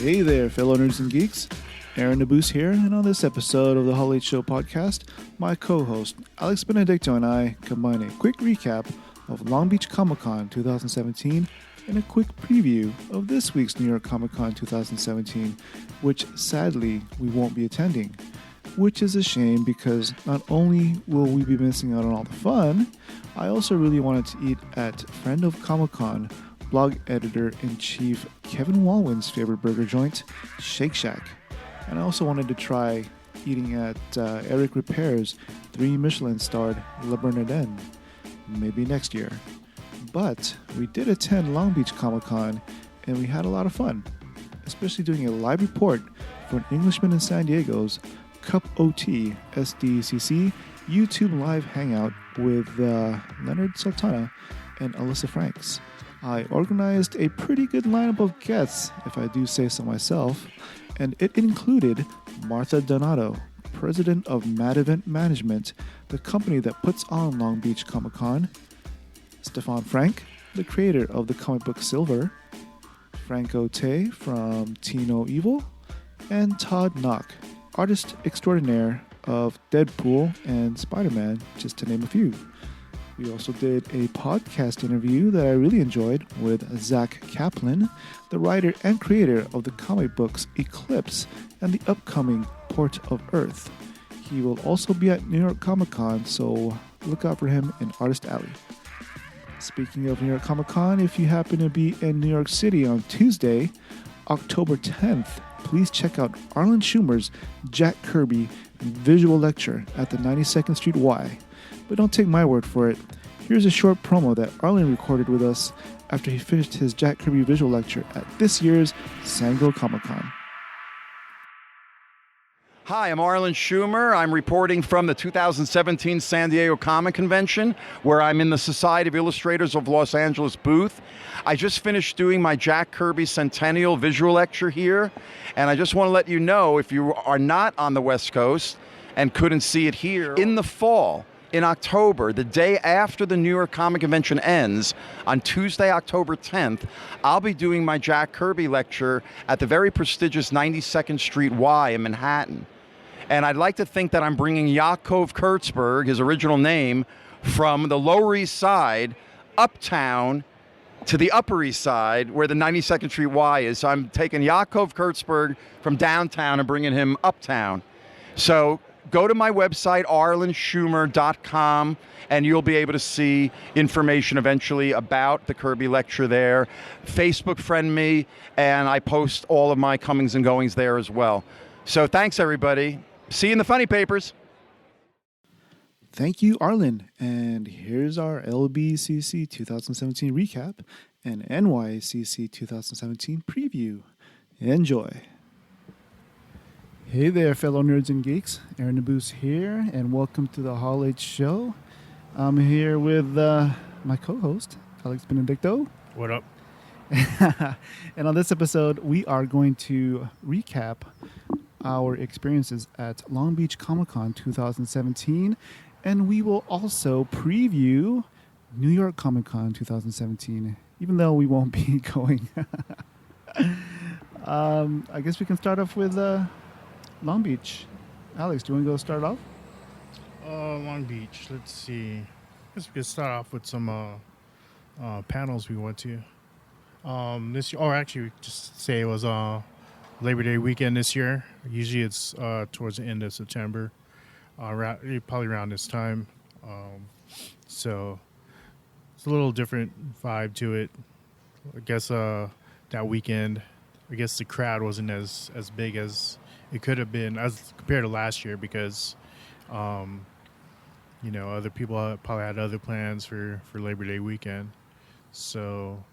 Hey there, fellow nerds and geeks. Nabus here, and on this episode of the Hall H Show podcast, my co-host Alex Benedicto and I combine a quick recap of Long Beach Comic-Con 2017 and a quick preview of this week's New York Comic-Con 2017, which sadly we won't be attending. Which is a shame because not only will we be missing out on all the fun, I also really wanted to eat at friend of Comic-Con, blog editor-in-chief Kevin Walwyn's favorite burger joint, Shake Shack. And I also wanted to try eating at Eric Repair's 3 Michelin-starred Le Bernardin, maybe next year. But we did attend Long Beach Comic-Con, and we had a lot of fun, especially doing a live report for An Englishman in San Diego's Cup OT SDCC YouTube live hangout with Leonard, Sultana, and Alyssa Franks. I organized a pretty good lineup of guests, if I do say so myself, and it included Martha Donato, president of Mad Event Management, the company that puts on Long Beach Comic-Con, Stefan Frank, the creator of the comic book Silver, Frank O'Tay from Tino Evil, and Todd Knock, artist extraordinaire of Deadpool and Spider-Man, just to name a few. We also did a podcast interview that I really enjoyed with Zach Kaplan, the writer and creator of the comic books Eclipse and the upcoming Port of Earth. He will also be at New York Comic-Con, so look out for him in Artist Alley. Speaking of New York Comic-Con, if you happen to be in New York City on Tuesday, October 10th, please check out Arlen Schumer's Jack Kirby visual lecture at the 92nd Street Y. But don't take my word for it. Here's a short promo that Arlen recorded with us after he finished his Jack Kirby visual lecture at this year's San Diego Comic-Con. Hi, I'm Arlen Schumer. I'm reporting from the 2017 San Diego Comic Convention, where I'm in the Society of Illustrators of Los Angeles booth. I just finished doing my Jack Kirby Centennial visual lecture here, and I just want to let you know, if you are not on the West Coast and couldn't see it here, in the fall, in October, the day after the New York Comic Convention ends, on Tuesday, October 10th, I'll be doing my Jack Kirby lecture at the very prestigious 92nd Street Y in Manhattan. And I'd like to think that I'm bringing Yaakov Kurtzberg, his original name, from the Lower East Side, uptown, to the Upper East Side, where the 92nd Street Y is. So I'm taking Yaakov Kurtzberg from downtown and bringing him uptown. So go to my website, arlenschumer.com, and you'll be able to see information eventually about the Kirby lecture there. Facebook friend me, and I post all of my comings and goings there as well. So thanks, everybody. See you in the funny papers. Thank you, Arlen. And here's our LBCC 2017 recap and NYCC 2017 preview. Enjoy. Hey there, fellow nerds and geeks. Nabus here, and welcome to the Hall H Show. I'm here with my co-host, Alex Benedicto. What up? And on this episode, we are going to recap our experiences at Long Beach Comic-Con 2017, and we will also preview New York Comic-Con 2017, even though we won't be going. I guess we can start off with Long Beach. Alex, do you want to go start off? Long Beach. Let's see. I guess we could start off with some panels we went to. This year, or actually, we just say it was Labor Day weekend this year. Usually, it's towards the end of September, probably around this time. So it's a little different vibe to it. I guess that weekend, I guess the crowd wasn't as big as it could have been as compared to last year because, other people probably had other plans for Labor Day weekend. So,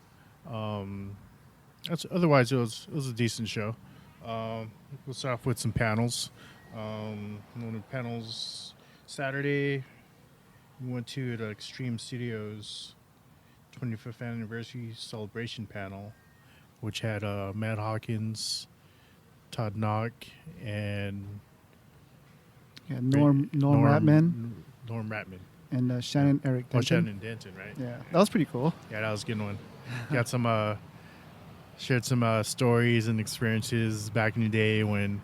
otherwise it was a decent show. We'll start off with some panels. One of the panels Saturday, we went to the Extreme Studios 25th anniversary celebration panel, which had Matt Hawkins, Todd Knock, and Norm Ratman. Norm Ratman. And Shannon Eric Denton. Oh, Shannon Denton, right? Yeah, that was pretty cool. Yeah, that was a good one. Got some shared some stories and experiences back in the day when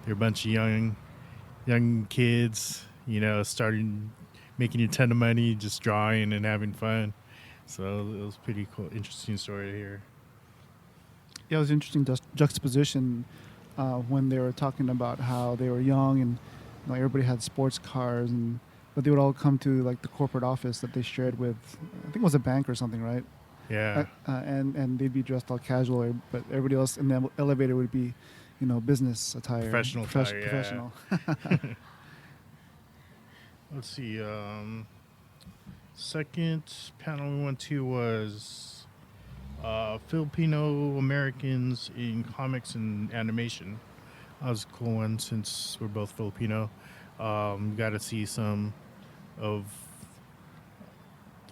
there were a bunch of young kids, starting making a ton of money just drawing and having fun. So it was pretty cool, interesting story to hear. Yeah, it was an interesting juxtaposition when they were talking about how they were young and everybody had sports cars, but they would all come to like the corporate office that they shared with, I think it was a bank or something, right? Yeah. And they'd be dressed all casual, but everybody else in the elevator would be, business attire. Professional attire, yeah. Professional. Let's see. Second panel we went to was Filipino Americans in comics and animation. That was a cool one since we're both Filipino. We got to see some of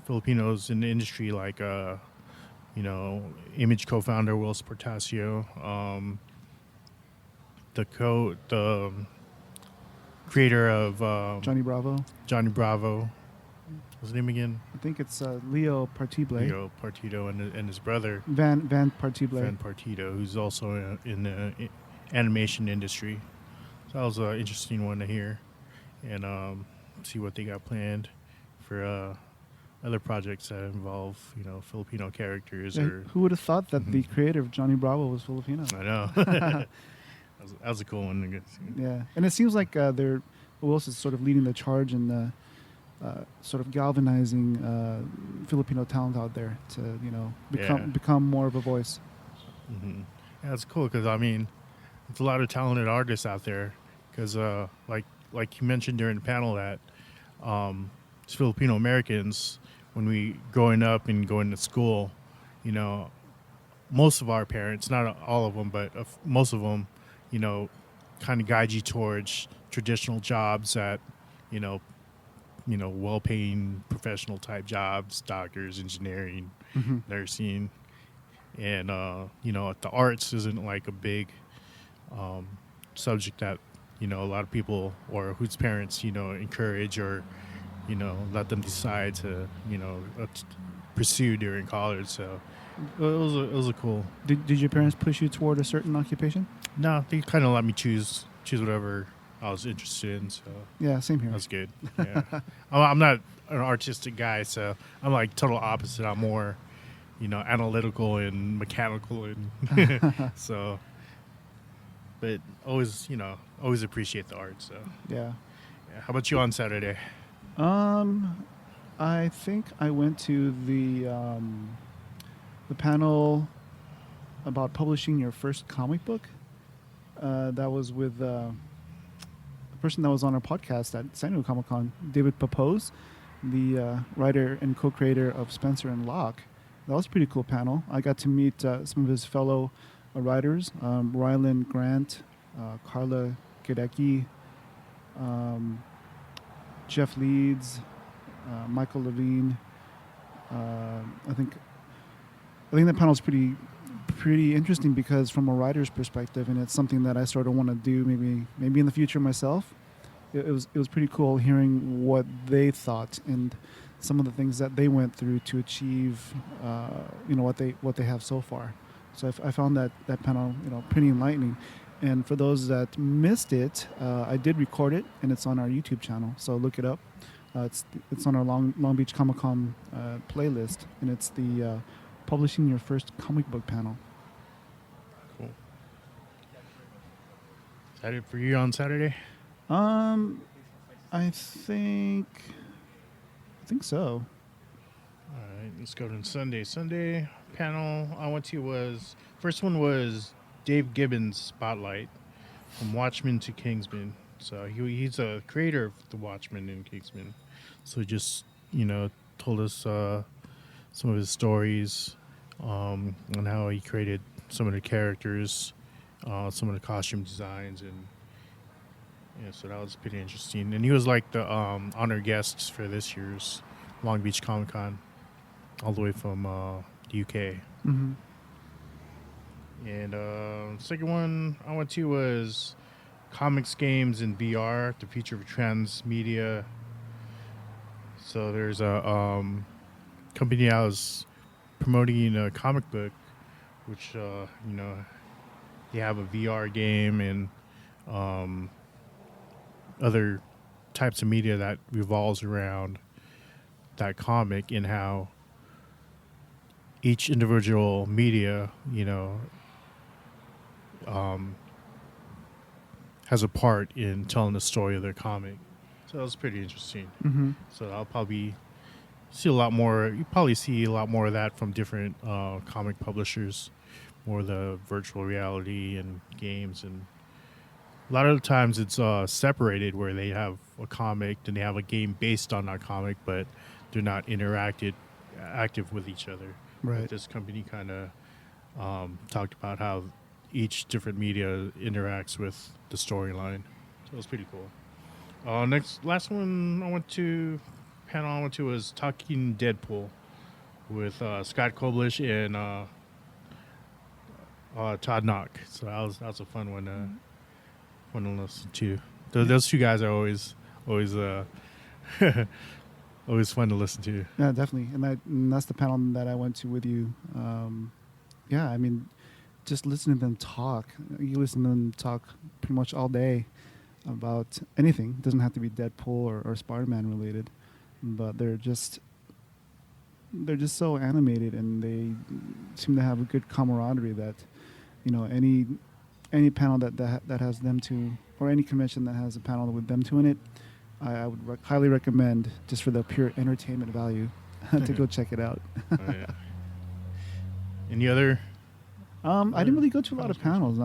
Filipinos in the industry, like Image co-founder Will Portasio, the creator of Johnny Bravo. What's his name again? I think it's Leo Partible. Leo Partido and his brother Van Partible. Van Partido, who's also in the animation industry. So that was an interesting one to hear, and see what they got planned for other projects that involve Filipino characters. Yeah, or who would have thought that the creator of Johnny Bravo was Filipino? I know. that was a cool one to get. Yeah, and it seems like Wills is sort of leading the charge in sort of galvanizing Filipino talent out there to become more of a voice. Mm-hmm. Yeah, it's cool because it's a lot of talented artists out there. Because like you mentioned during the panel that as Filipino Americans, when we growing up and going to school, most of our parents, not all of them, but most of them, kind of guide you towards traditional jobs that, well-paying professional type jobs, doctors, engineering, nursing, and the arts isn't like a big subject that a lot of people or whose parents encourage or let them decide to pursue during college. So it was a cool. Did your parents push you toward a certain occupation? No, they kind of let me choose whatever I was interested in. So yeah, same here. That's good. Yeah. I'm not an artistic guy, so I'm like total opposite. I'm more analytical and mechanical, and so. But always appreciate the art. So yeah. How about you on Saturday? I think I went to the panel about publishing your first comic book. That was with the person that was on our podcast at San Diego Comic-Con, David Papose, the writer and co-creator of Spencer and Locke. That was a pretty cool panel. I got to meet some of his fellow writers, Ryland Grant, Carla Gadecki, Jeff Leeds, Michael Levine. I think that panel is pretty interesting because from a writer's perspective, and it's something that I sort of want to do maybe in the future myself. It was pretty cool hearing what they thought and some of the things that they went through to achieve what they have so far. So I found that panel pretty enlightening. And for those that missed it, I did record it, and it's on our YouTube channel. So look it up. It's on our Long Beach Comic-Con playlist, and it's the publishing your first comic book panel. Cool. Excited for you on Saturday? I think so. All right, let's go to Sunday. Sunday panel I went to first one was Dave Gibbons' Spotlight, from Watchmen to Kingsman. So he's a creator of the Watchmen and Kingsman. So he just told us some of his stories on how he created some of the characters, some of the costume designs, and so that was pretty interesting. And he was like the honored guest for this year's Long Beach Comic-Con, all the way from the UK. Mm-hmm. And second one I went to was Comics, Games, and VR, the future of transmedia. So there's a company I was promoting a comic book which they have a VR game and other types of media that revolves around that comic, and how each individual media, has a part in telling the story of their comic. So that was pretty interesting. Mm-hmm. So I'll probably see a lot more. You probably see a lot more of that from different comic publishers, more the virtual reality and games, and a lot of the times it's separated, where they have a comic and they have a game based on that comic, but they're not active with each other. Right. But this company kind of talked about how each different media interacts with the storyline. So it was pretty cool. Last one panel I went to was Talking Deadpool with Scott Koblish and Todd Knock. So that was a fun one to listen to. Those two guys are always always fun to listen to. Yeah, definitely. And that's the panel that I went to with you. Yeah, I mean, just listening to them talk. You listen to them talk pretty much all day about anything. It doesn't have to be Deadpool or Spider-Man related, but they're just so animated, and they seem to have a good camaraderie that, any panel that has them two, or any convention that has a panel with them two in it, I would highly recommend, just for the pure entertainment value, to go check it out. Oh, yeah. Any other? I didn't really go to a lot of panels.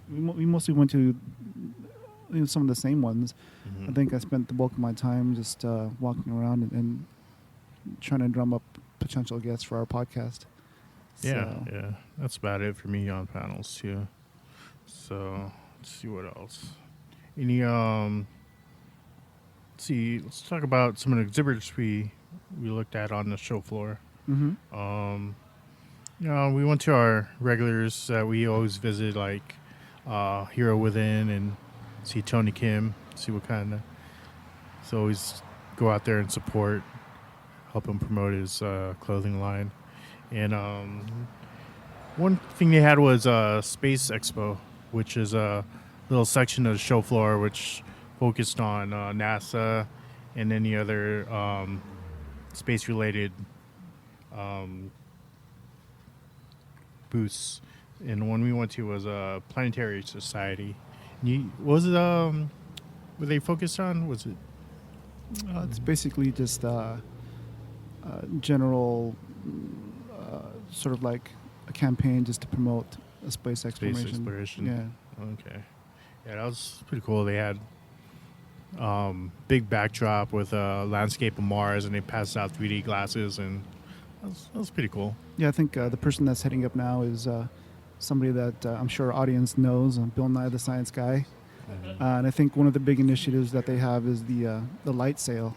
We mostly went to some of the same ones. Mm-hmm. I think I spent the bulk of my time just walking around and trying to drum up potential guests for our podcast. Yeah. That's about it for me on panels too. So let's see what else. Any let's talk about some of the exhibitors we looked at on the show floor. Mm-hmm. We went to our regulars that we always visit, like Hero Within, and see Tony Kim, see what kind of. So always go out there and support, help him promote his clothing line. And one thing they had was Space Expo, which is a little section of the show floor which focused on NASA and any other space-related booths. And one we went to was a Planetary Society. Was it were they focused on? Was it? It's basically just general, sort of like a campaign just to promote a space exploration. Space exploration. Yeah. Okay. Yeah, that was pretty cool. They had big backdrop with a landscape of Mars, and they passed out 3D glasses, and that was pretty cool. Yeah, I think the person that's heading up now is somebody that I'm sure our audience knows, Bill Nye the Science Guy. Mm-hmm. And I think one of the big initiatives that they have is the light sail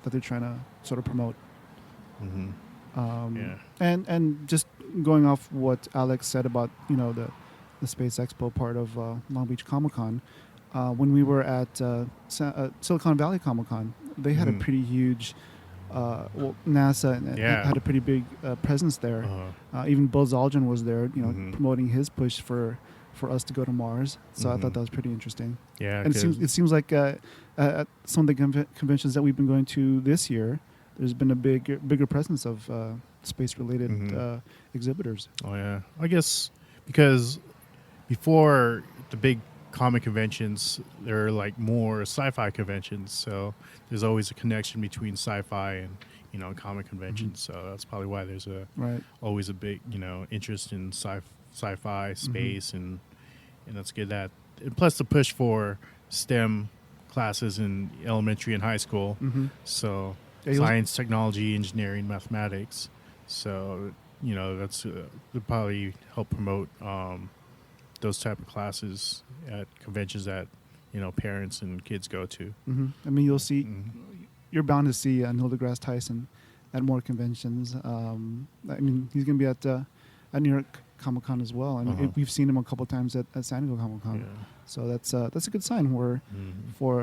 that they're trying to sort of promote. Mm-hmm. And just going off what Alex said about the Space Expo part of Long Beach Comic Con, when we were at Silicon Valley Comic Con, they had a pretty huge. NASA had a pretty big presence there. Even Buzz Aldrin was there, promoting his push for us to go to Mars. So I thought that was pretty interesting. Yeah, and it seems like at some of the conventions that we've been going to this year, there's been a bigger presence of space-related exhibitors. Oh yeah, I guess because before the big comic conventions, they're like more sci-fi conventions, so there's always a connection between sci-fi and comic conventions. So that's probably why there's always a big interest in sci-fi space, and that's good. That, and plus the push for STEM classes in elementary and high school. So science, technology, engineering, mathematics. So that's would probably help promote those type of classes at conventions that parents and kids go to. I mean, you'll see, you're bound to see Neil deGrasse Tyson at more conventions. I mean, he's going to be at New York Comic Con as well, and we've seen him a couple times at San Diego Comic Con. Yeah. So that's a good sign for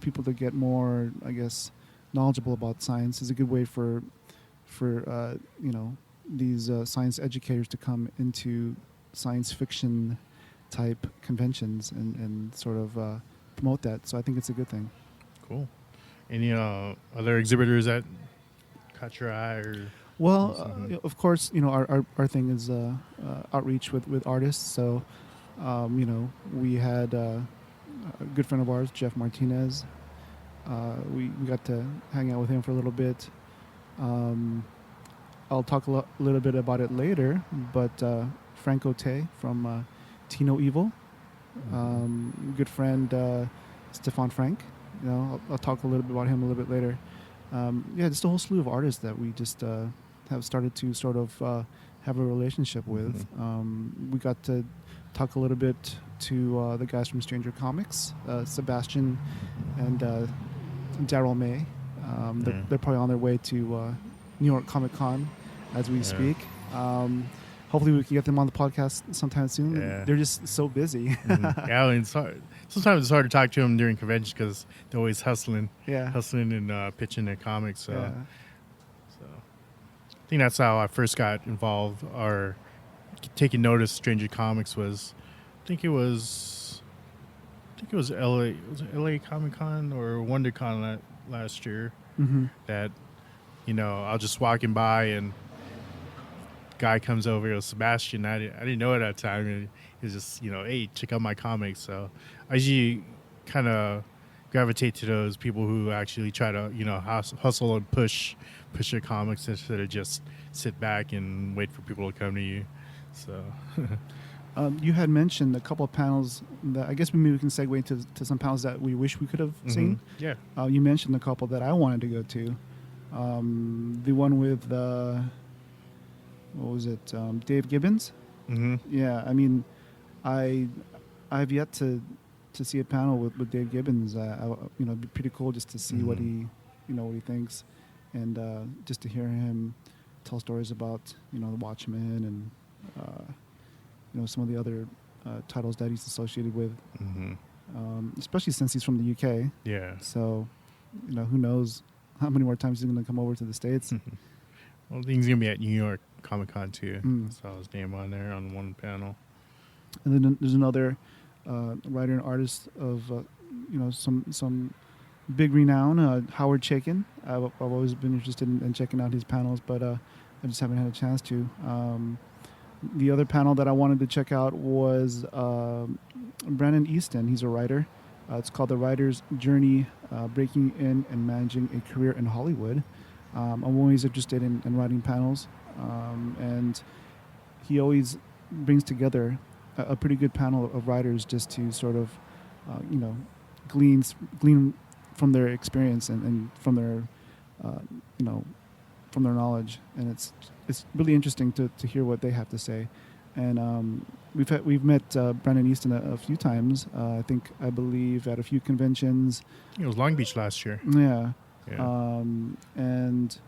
people to get more, I guess, knowledgeable about science. Is a good way for these science educators to come into science fiction type conventions and sort of promote that. So I think it's a good thing. Cool. Any other exhibitors that caught your eye? Or Well, of course, our thing is outreach with artists. So, we had a good friend of ours, Jeff Martinez. We got to hang out with him for a little bit. I'll talk a little bit about it later, but Franco Tay from Tino Evil, good friend Stefan Frank. I'll talk a little bit about him a little bit later. Just a whole slew of artists that we just have started to sort of have a relationship with. We got to talk a little bit to the guys from Stranger Comics, Sebastian and Daryl May. They're probably on their way to New York Comic Con as we speak. Hopefully we can get them on the podcast sometime soon. Yeah. They're just so busy. Yeah, it's hard. Sometimes it's hard to talk to them during conventions because they're always hustling and pitching their comics. So I think that's how I first got involved or taking notice of Stranger Comics was, I think it was LA. Was it LA Comic Con or WonderCon last year? That I was just walking by and guy comes over, it was Sebastian. I didn't know at that time. And he was just, hey, check out my comics. So I usually kind of gravitate to those people who actually try to, hustle and push your comics instead of just sit back and wait for people to come to you. So you had mentioned a couple of panels that I guess maybe we can segue to some panels that we wish we could have seen. Yeah. You mentioned a couple that I wanted to go to. The one with what was it? Dave Gibbons. Yeah, I mean, I've yet to see a panel with Dave Gibbons. It'd be pretty cool just to see what he thinks, and just to hear him tell stories about the Watchmen and some of the other titles that he's associated with. Especially since he's from the UK. Yeah. So, who knows how many more times he's going to come over to the States. Well, I think he's going to be at New York Comic Con too. Saw his name on there on one panel. And then there's another writer and artist of some big renown, Howard Chaykin. I've always been interested in checking out his panels, but I just haven't had a chance to. The other panel that I wanted to check out was Brandon Easton. He's a writer. It's called The Writer's Journey, Breaking In and Managing a Career in Hollywood. I'm always interested in writing panels, and he always brings together a pretty good panel of writers just to sort of, glean from their experience and from their, from their knowledge. And it's really interesting to hear what they have to say. And we've met Brandon Easton a few times. I believe at a few conventions. It was Long Beach last year. Yeah. Yeah. And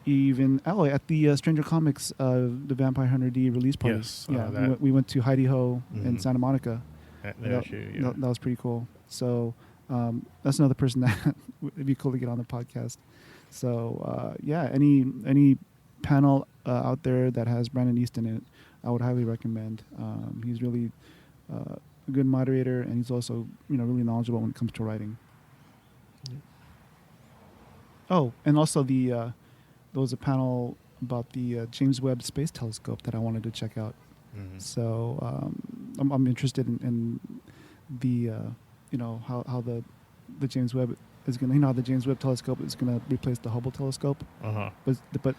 even at the Stranger Comics, the Vampire Hunter D release party. Yes, we went to Heidi Ho in Santa Monica. That was pretty cool. So that's another person that it'd be cool to get on the podcast. So any panel out there that has Brandon Easton in it, I would highly recommend. He's really a good moderator, and he's also really knowledgeable when it comes to writing. Oh, and also there was a panel about the James Webb Space Telescope that I wanted to check out. So I'm interested in the how the James Webb is going to how the James Webb Telescope is going to replace the Hubble telescope. But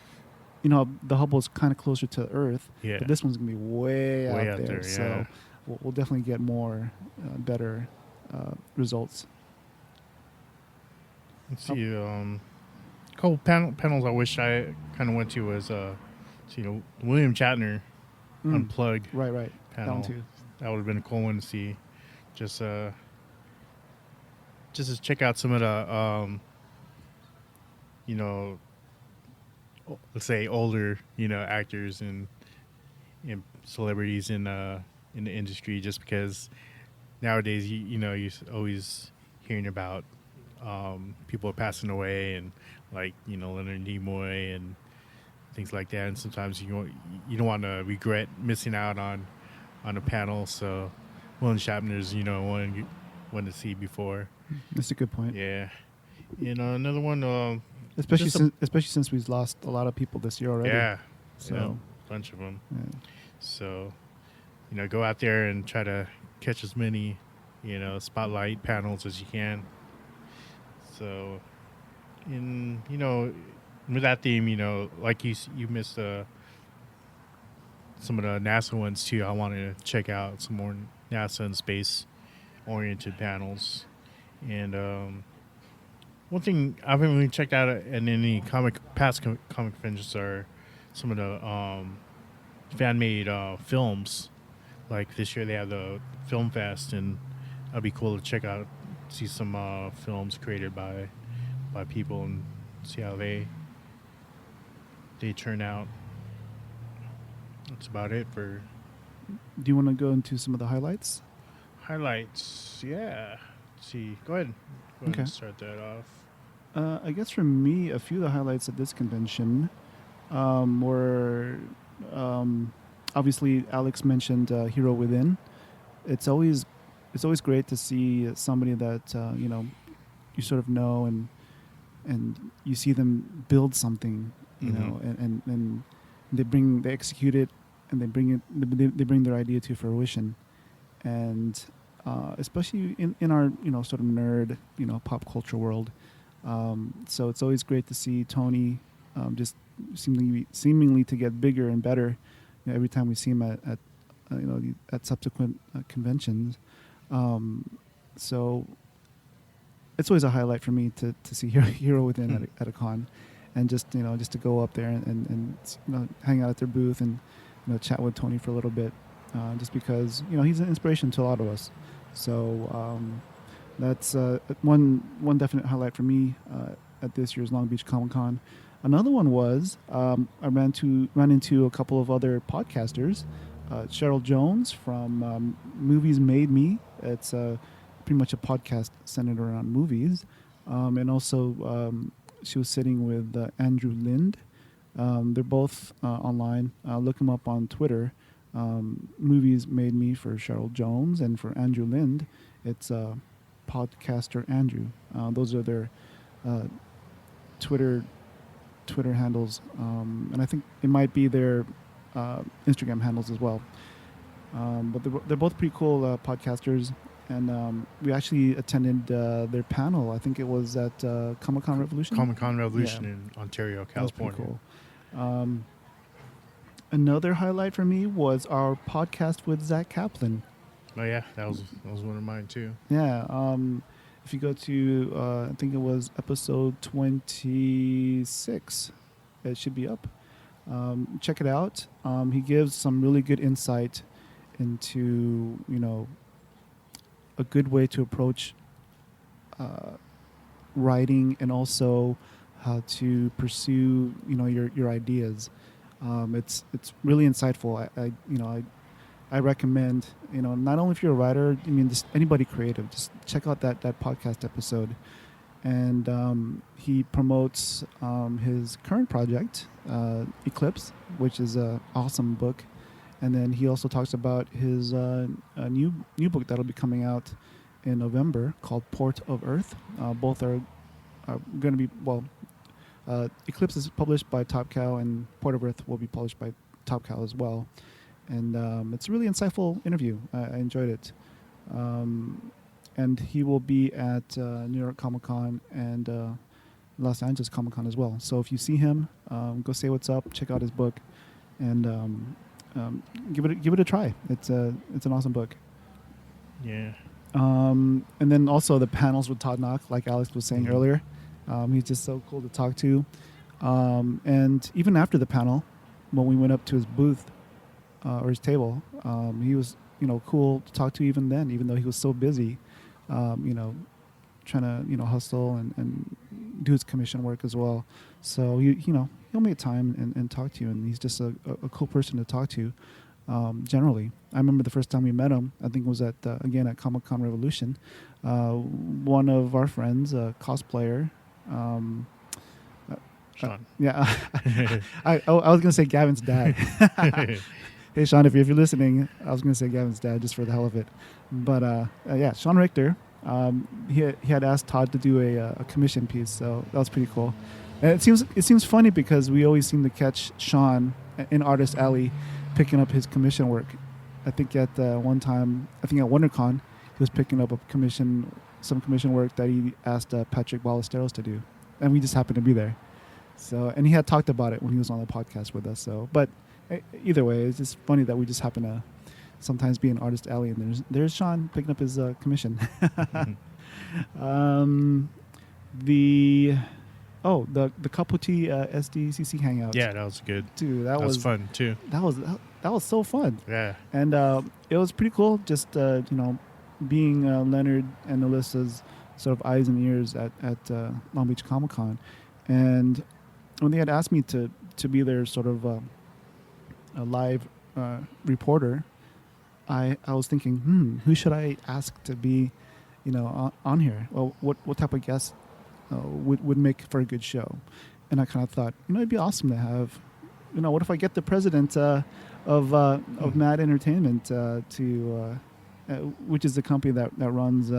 the Hubble is kind of closer to Earth. Yeah. But this one's going to be way out there. Yeah. So we'll definitely get more better results. Let's see. Couple panels I wish I kind of went to was William Shatner Unplugged. Right. Panel. That one too. That would have been a cool one to see. Just to check out some of the let's say older actors and celebrities in the industry, just because nowadays you're always hearing about people passing away, and like Leonard Nimoy and things like that. And sometimes you don't want to regret missing out on a panel. So William Shatner's, one to see before. That's a good point. Yeah. Another one. Especially since we've lost a lot of people this year already. Yeah. So a bunch of them. Yeah. So, go out there and try to catch as many, spotlight panels as you can. So, with that theme, like you missed some of the NASA ones too. I wanted to check out some more NASA and space-oriented panels. And one thing I haven't really checked out in any past comic conventions are some of the fan-made films. Like this year they have the Film Fest, and that'd be cool to check out, see some films created by people and see how they turn out. That's about it for... Do you want to go into some of the highlights? Highlights, yeah. Let's see. Go ahead and start that off. I guess for me, a few of the highlights at this convention were obviously Alex mentioned Hero Within. It's always great to see somebody that you sort of know and you see them build something, and they execute it, and they bring their idea to fruition, and especially in our sort of nerd pop culture world. So it's always great to see Tony just seemingly to get bigger and better every time we see him at subsequent conventions. So it's always a highlight for me to see Hero Within at a con, and just to go up there and hang out at their booth and chat with Tony for a little bit, just because he's an inspiration to a lot of us. So that's one definite highlight for me at this year's Long Beach Comic Con. Another one was I ran into a couple of other podcasters. Cheryl Jones from Movies Made Me. It's pretty much a podcast centered around movies. And also she was sitting with Andrew Lind. They're both online. Look them up on Twitter. Movies Made Me for Cheryl Jones, and for Andrew Lind, it's Podcaster Andrew. Those are their Twitter handles, and I think it might be their Instagram handles as well. But they're both pretty cool podcasters, and we actually attended their panel. I think it was at Comic-Con Revolution. Comic-Con Revolution in Ontario, California. That was pretty cool. Another highlight for me was our podcast with Zach Kaplan. Oh yeah, that was one of mine too. Yeah. If you go to, I think it was episode 26, it should be up. Check it out. He gives some really good insight into, a good way to approach writing, and also how to pursue, your ideas. It's really insightful. I recommend, not only if you're a writer, just anybody creative, just check out that podcast episode. And he promotes his current project, Eclipse, which is an awesome book. And then he also talks about his new book that'll be coming out in November called Port of Earth. Both are going to be, Eclipse is published by Top Cow, and Port of Earth will be published by Top Cow as well. And it's a really insightful interview. I enjoyed it. And he will be at New York Comic Con and Los Angeles Comic Con as well. So if you see him, go say what's up, check out his book, and give it a try. It's an awesome book. Yeah. And then also the panels with Todd Knock, like Alex was saying earlier. He's just so cool to talk to. And even after the panel, when we went up to his booth or his table, he was cool to talk to even then, even though he was so busy, trying to hustle and do his commission work as well. So he'll make time and talk to you, and he's just a cool person to talk to. Generally, I remember the first time we met him, I think it was at Comic-Con Revolution. One of our friends, a cosplayer, Sean. Yeah. I was gonna say Gavin's dad. Hey Sean, if you're listening, I was gonna say Gavin's dad just for the hell of it. But yeah, Sean Richter. He had asked Todd to do a commission piece, so that was pretty cool. And it seems funny because we always seem to catch Sean in Artist Alley picking up his commission work. I think at one time, at WonderCon, he was picking up some commission work that he asked Patrick Ballesteros to do, and we just happened to be there. So, and he had talked about it when he was on the podcast with us. So, but either way, it's just funny that we just happen to sometimes be in Artist Alley, and there's Sean picking up his commission. The Kapoti SDCC Hangout. Yeah, that was good. Dude, that was fun too. That was so fun. Yeah. And it was pretty cool just, being Leonard and Alyssa's sort of eyes and ears at Long Beach Comic Con. And when they had asked me to be their sort of a live reporter, I was thinking, who should I ask to be, on here? Well, what type of guest would make for a good show? And I kind of thought, it'd be awesome to have, what if I get the president of Mad Entertainment which is the company that runs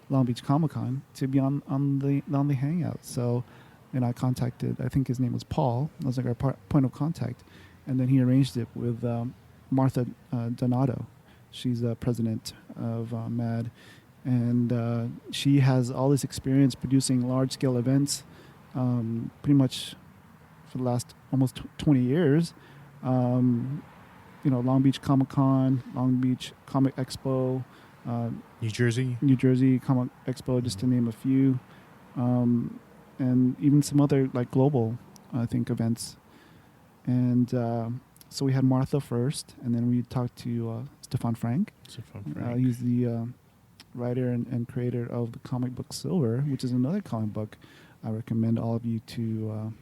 Long Beach Comic Con, to be on the Hangout. So, I contacted, I think his name was Paul. That was like our point of contact, and then he arranged it with Martha Donato. She's president of Mad, and she has all this experience producing large-scale events, pretty much for the last almost 20 years. Long Beach Comic Con, Long Beach Comic Expo, New Jersey Comic Expo, just to name a few, and even some other like global, I think, events. And so we had Martha first, and then we talked to Stefan Frank. He's the writer and creator of the comic book Silver, which is another comic book I recommend all of you to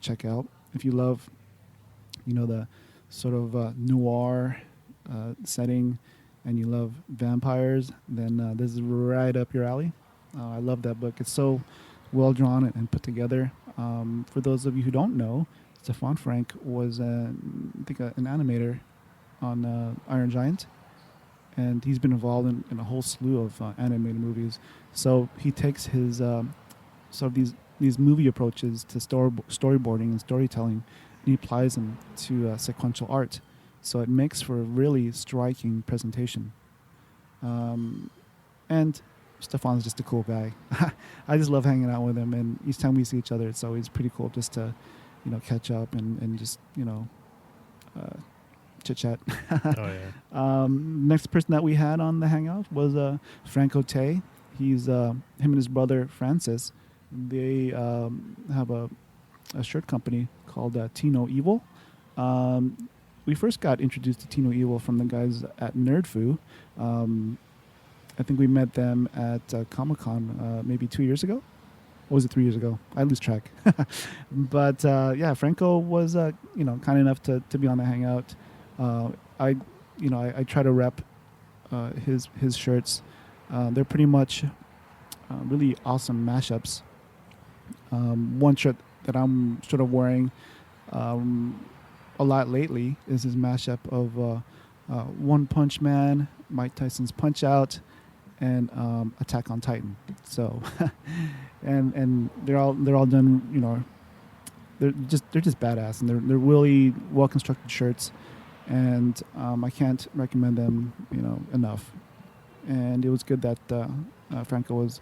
check out. If you love, the sort of noir setting, and you love vampires, then this is right up your alley. I love that book. It's so well drawn and put together. For those of you who don't know, Stefan Frank was, I think, an animator on Iron Giant, and he's been involved in a whole slew of animated movies. So he takes his sort of these movie approaches to storyboarding and storytelling, and he applies them to sequential art. So it makes for a really striking presentation. And Stefan's just a cool guy. I just love hanging out with him, and each time we see each other, it's always pretty cool just to, catch up and just, chit-chat. Oh, yeah. Next person that we had on the Hangout was Franco Tay. He's him and his brother Francis. They have a shirt company called Tino Evil. We first got introduced to Tino Evil from the guys at Nerdfu. I think we met them at Comic-Con maybe 2 years ago. Or was it 3 years ago? I lose track. But yeah, Franco was kind enough to be on the Hangout. I try to rep his shirts. They're pretty much really awesome mashups. One shirt that I'm sort of wearing a lot lately is his mashup of One Punch Man, Mike Tyson's Punch Out, and Attack on Titan. So, and they're all done. They're just badass, and they're really well constructed shirts, and I can't recommend them enough. And it was good that Franco was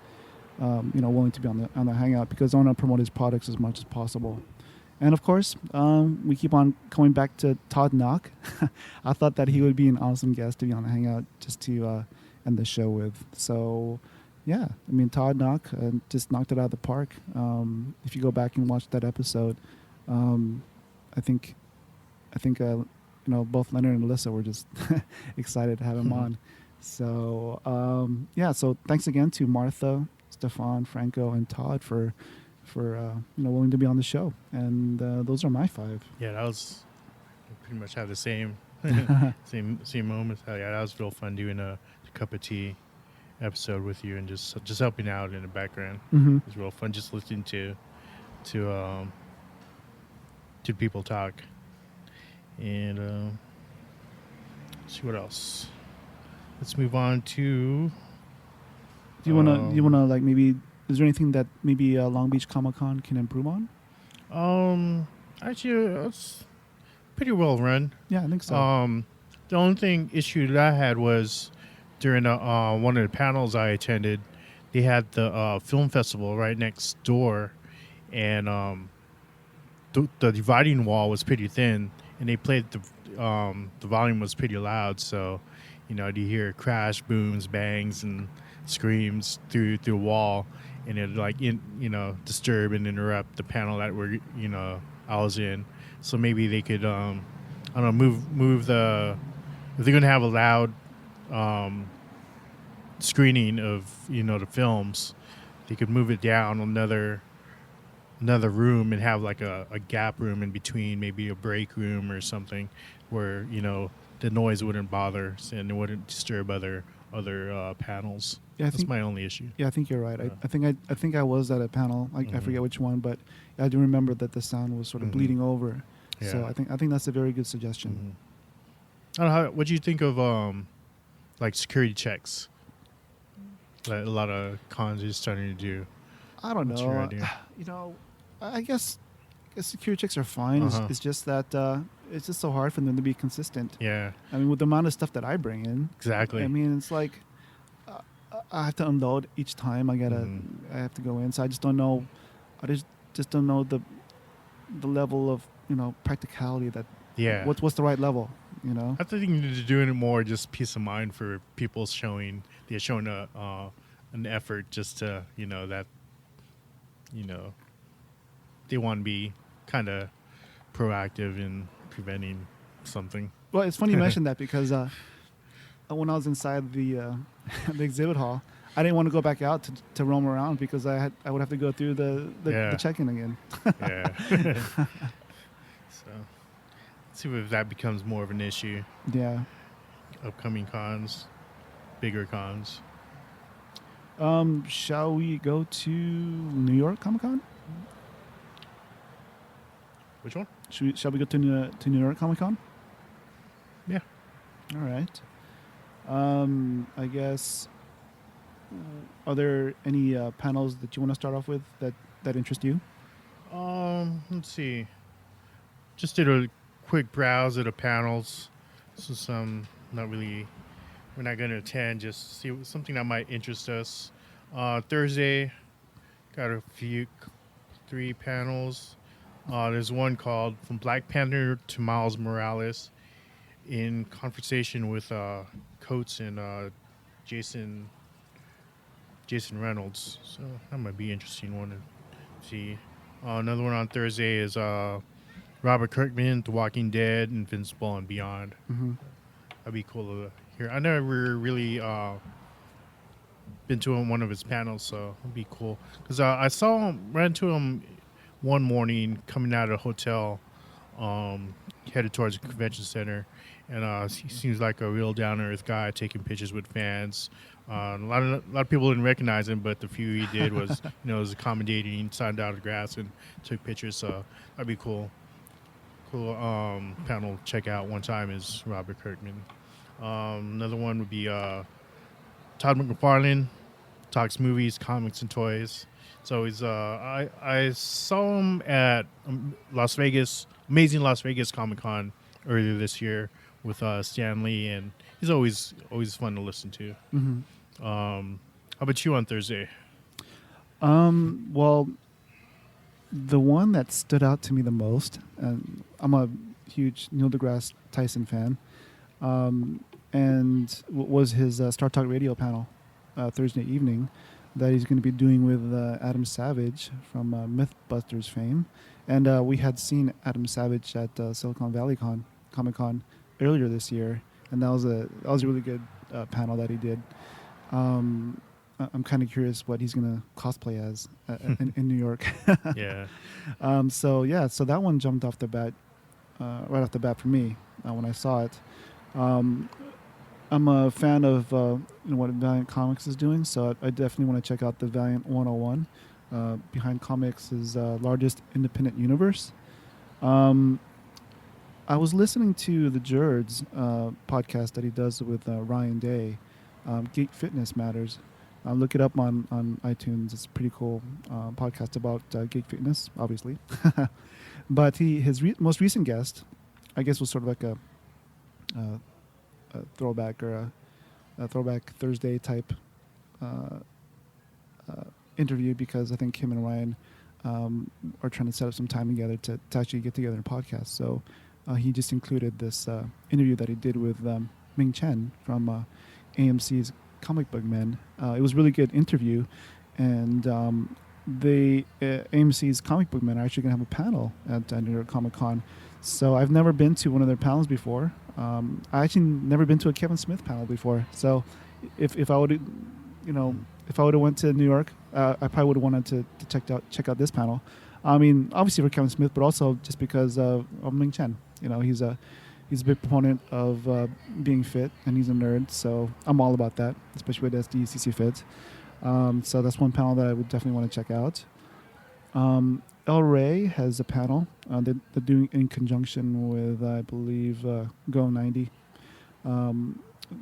willing to be on the Hangout, because I want to promote his products as much as possible. And of course, we keep on going back to Todd Knock. I thought that he would be an awesome guest to be on the Hangout just to end the show with. So, yeah, I mean, Todd Knock just knocked it out of the park. If you go back and watch that episode, I think both Leonard and Alyssa were just excited to have him on. So, yeah, so thanks again to Martha, Stefan, Franco, and Todd for willing to be on the show. And those are my 5. Yeah, that was pretty much have the same same moments. Yeah, that was real fun doing a cup of tea episode with you and just helping out in the background. Mm-hmm. It was real fun just listening to to people talk. And let's see what else. Let's move on to. Do you wanna like maybe? Is there anything that maybe Long Beach Comic Con can improve on? Actually, it's pretty well run. Yeah, I think so. The only issue that I had was during one of the panels I attended, they had the film festival right next door, and the dividing wall was pretty thin, and they played the volume was pretty loud, so you hear crash, booms, bangs, and screams through the wall, and it disturb and interrupt the panel that I was in. So maybe they could move the, if they're gonna have a loud screening of the films, they could move it down another room and have like a gap room in between, maybe a break room or something, where the noise wouldn't bother and it wouldn't disturb other panels. Yeah, that's my only issue. Yeah, I think you're right. I think I was at a panel. I forget which one, but I do remember that the sound was sort of bleeding over. Yeah. So I think that's a very good suggestion. I don't know, what do you think of like security checks that a lot of cons are starting to do? I don't What's know. your idea? I guess security checks are fine. It's just that it's just so hard for them to be consistent. Yeah. I mean, with the amount of stuff that I bring in. Exactly. I mean, it's like I have to unload each time I have to go in. So I just don't know. I just don't know the level of practicality that. Yeah. What's the right level? I think they're doing it more just peace of mind for people showing an effort just to that they want to be kind of proactive in preventing something. Well, it's funny you mentioned that because when I was inside the exhibit hall, I didn't want to go back out to roam around because I would have to go through the check-in again. Yeah. So let's see if that becomes more of an issue. Yeah. Upcoming cons, bigger cons. Shall we go to New York Comic Con? Which one? Shall we go to New York Comic Con? Yeah. All right. I guess. Are there any panels that you want to start off with that interest you? Let's see. Just did a quick browse at the panels. So we're not going to attend. Just see something that might interest us. Thursday, got 3 panels. There's one called From Black Panther to Miles Morales, in conversation with Coates and Jason Reynolds. So that might be an interesting one to see. Another one on Thursday is Robert Kirkman, The Walking Dead, Invincible, and Beyond. Mm-hmm. That'd be cool to hear. I never really been to one of his panels, so it'd be cool. Because I ran into him one morning coming out of the hotel, headed towards the convention center, and he seems like a real down-to-earth guy, taking pictures with fans. A lot of people didn't recognize him, but the few he did was, was accommodating, signed autographs, and took pictures. So that'd be cool. Cool panel to check out one time is Robert Kirkman. Another one would be Todd McFarlane, talks movies, comics, and toys. So he's I saw him at Las Vegas, amazing Las Vegas Comic Con earlier this year with Stan Lee, and he's always fun to listen to. Mm-hmm. How about you on Thursday? Well, the one that stood out to me the most, and I'm a huge Neil deGrasse Tyson fan, and was his Star Talk Radio panel Thursday evening that he's going to be doing with Adam Savage from Mythbusters fame. And we had seen Adam Savage at Silicon Valley Comic Con earlier this year, and that was a really good panel that he did. I'm kind of curious what he's going to cosplay as in New York. Yeah. So that one jumped off the bat, right off the bat for me when I saw it. I'm a fan of what Valiant Comics is doing, so I definitely want to check out the Valiant 101. Behind Comics' largest independent universe. I was listening to the Jerd's podcast that he does with Ryan Day, Geek Fitness Matters. Look it up on iTunes. It's a pretty cool podcast about geek fitness, obviously. But his most recent guest, I guess, was sort of like a throwback or a Throwback Thursday type interview, because I think him and Ryan are trying to set up some time together to actually get together and podcast. So he just included this interview that he did with Ming Chen from AMC's Comic Book Men. It was a really good interview, and AMC's Comic Book Men are actually going to have a panel at New York Comic Con. So I've never been to one of their panels before. I actually never been to a Kevin Smith panel before. So if I would, if I would have went to New York, I probably would have wanted to check out this panel. I mean, obviously for Kevin Smith, but also just because of Ming Chen. He's a big proponent of being fit, and he's a nerd. So I'm all about that, especially with SDCC Fit. So that's one panel that I would definitely want to check out. El Rey has a panel that they're doing in conjunction with, I believe, Go90.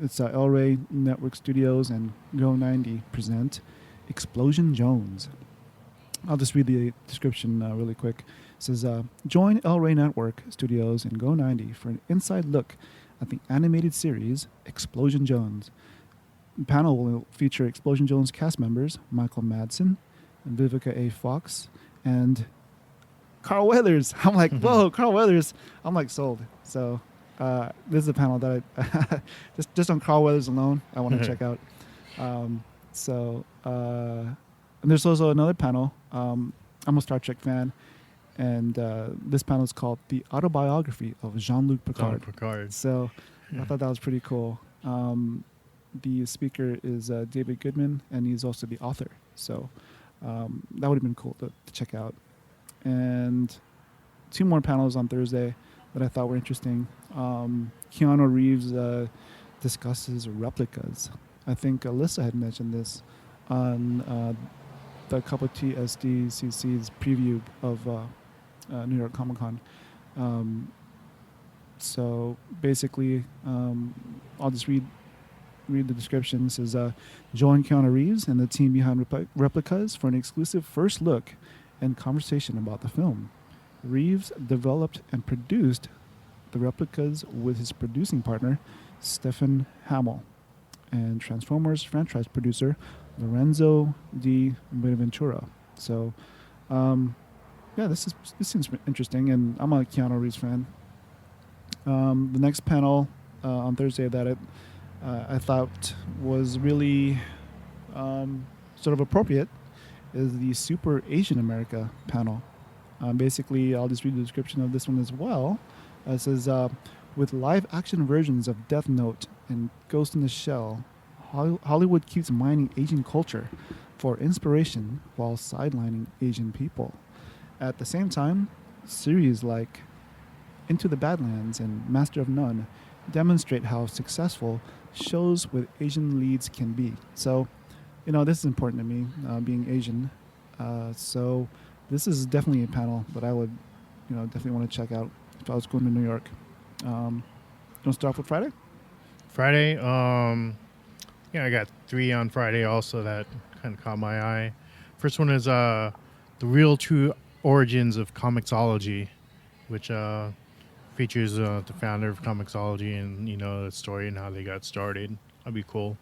It's El Rey Network Studios and Go90 present Explosion Jones. I'll just read the description really quick. It says, join El Rey Network Studios and Go90 for an inside look at the animated series Explosion Jones. The panel will feature Explosion Jones cast members Michael Madsen, Vivica A. Fox, and Carl Weathers. I'm like, whoa, Carl Weathers. I'm like sold. So this is a panel that I just on Carl Weathers alone, I want to check out. And there's also another panel. I'm a Star Trek fan, and this panel is called The Autobiography of Jean-Luc Picard. So I thought that was pretty cool. The speaker is David Goodman, and he's also the author. So that would have been cool to check out. And two more panels on Thursday that I thought were interesting. Keanu Reeves discusses replicas. I think Alyssa had mentioned this on the Cup of Tea SDCC's preview of New York Comic Con. So basically, I'll just read the description. It says, join Keanu Reeves and the team behind Replicas for an exclusive first look and conversation about the film. Reeves developed and produced the Replicas with his producing partner, Stephen Hamill, and Transformers franchise producer, Lorenzo Di Bonaventura. So, this seems interesting, and I'm a Keanu Reeves fan. The next panel on Thursday that I thought was really sort of appropriate is the Super Asian America panel. Basically, I'll just read the description of this one as well. It says, with live-action versions of Death Note and Ghost in the Shell, Hollywood keeps mining Asian culture for inspiration while sidelining Asian people. At the same time, series like Into the Badlands and Master of None demonstrate how successful shows with Asian leads can be. So, this is important to me, being Asian. So this is definitely a panel that I would, definitely want to check out if I was going to New York. You want to start off with Friday? Friday, I got 3 on Friday also that kind of caught my eye. First one is The Real True Origins of Comixology, which features the founder of Comixology and, the story and how they got started. That'd be cool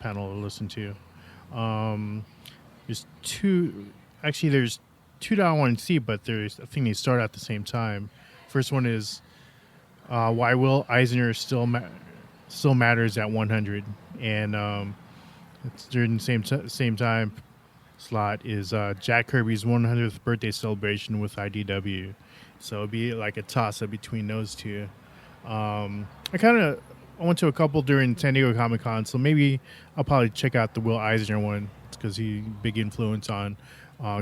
panel to listen to. There's two that I want to see, but I think they start at the same time. First one is Why Will Eisner Still Matters at 100, and it's during the same time slot is Jack Kirby's 100th birthday celebration with IDW. So it'd be like a toss-up between those two. I went to a couple during San Diego Comic-Con, so maybe I'll probably check out the Will Eisner one because he's big influence on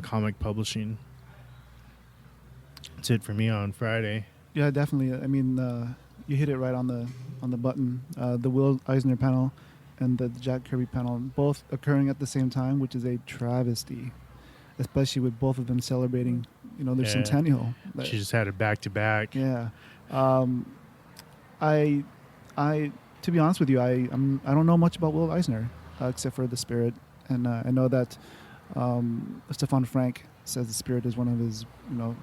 comic publishing. That's it for me on Friday. Yeah, definitely. I mean, you hit it right on the button. The Will Eisner panel and the Jack Kirby panel, both occurring at the same time, which is a travesty. especially with both of them celebrating, their centennial. She just had it back to back. Yeah. I to be honest with you, I don't know much about Will Eisner except for The Spirit, and I know that Stefan Frank says The Spirit is one of his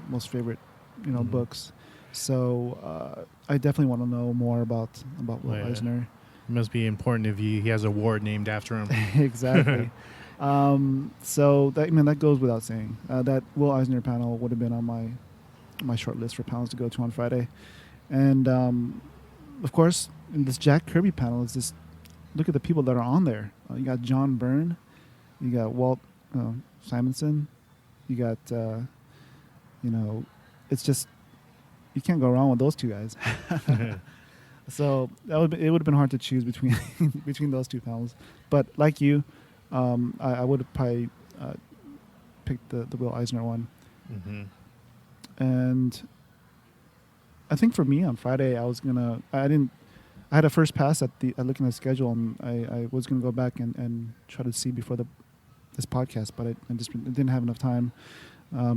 most favorite books. So I definitely want to know more about Will Eisner. It must be important if he has a ward named after him. Exactly. So that goes without saying. That Will Eisner panel would have been on my short list for panels to go to on Friday, and of course in this Jack Kirby panel is this. Look at the people that are on there. You got John Byrne, you got Walt Simonson, you got it's just you can't go wrong with those two guys. So it would have been hard to choose between those two panels. But like you, I would have probably picked the Will Eisner one. Mm-hmm. And I think for me on Friday, I had a first pass at looking at the schedule, and I was going to go back and try to see before this podcast, but I didn't have enough time.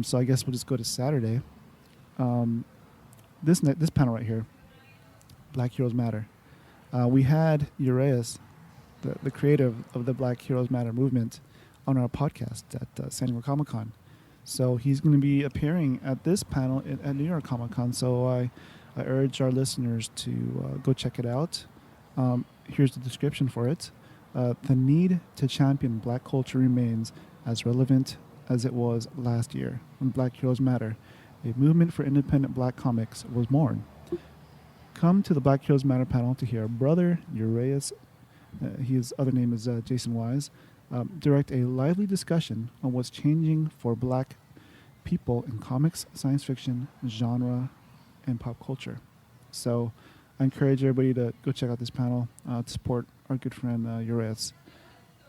So I guess we'll just go to Saturday. This panel right here, Black Heroes Matter. We had Urias, the creator of the Black Heroes Matter movement, on our podcast at San Diego Comic-Con. So he's going to be appearing at this panel at New York Comic-Con. So I urge our listeners to go check it out. Here's the description for it. The need to champion Black culture remains as relevant as it was last year when Black Heroes Matter, a movement for independent Black comics, was born. Come to the Black Heroes Matter panel to hear brother Urias, his other name is Jason Wise, direct a lively discussion on what's changing for Black people in comics, science fiction, genre, and pop culture. So I encourage everybody to go check out this panel to support our good friend Urias.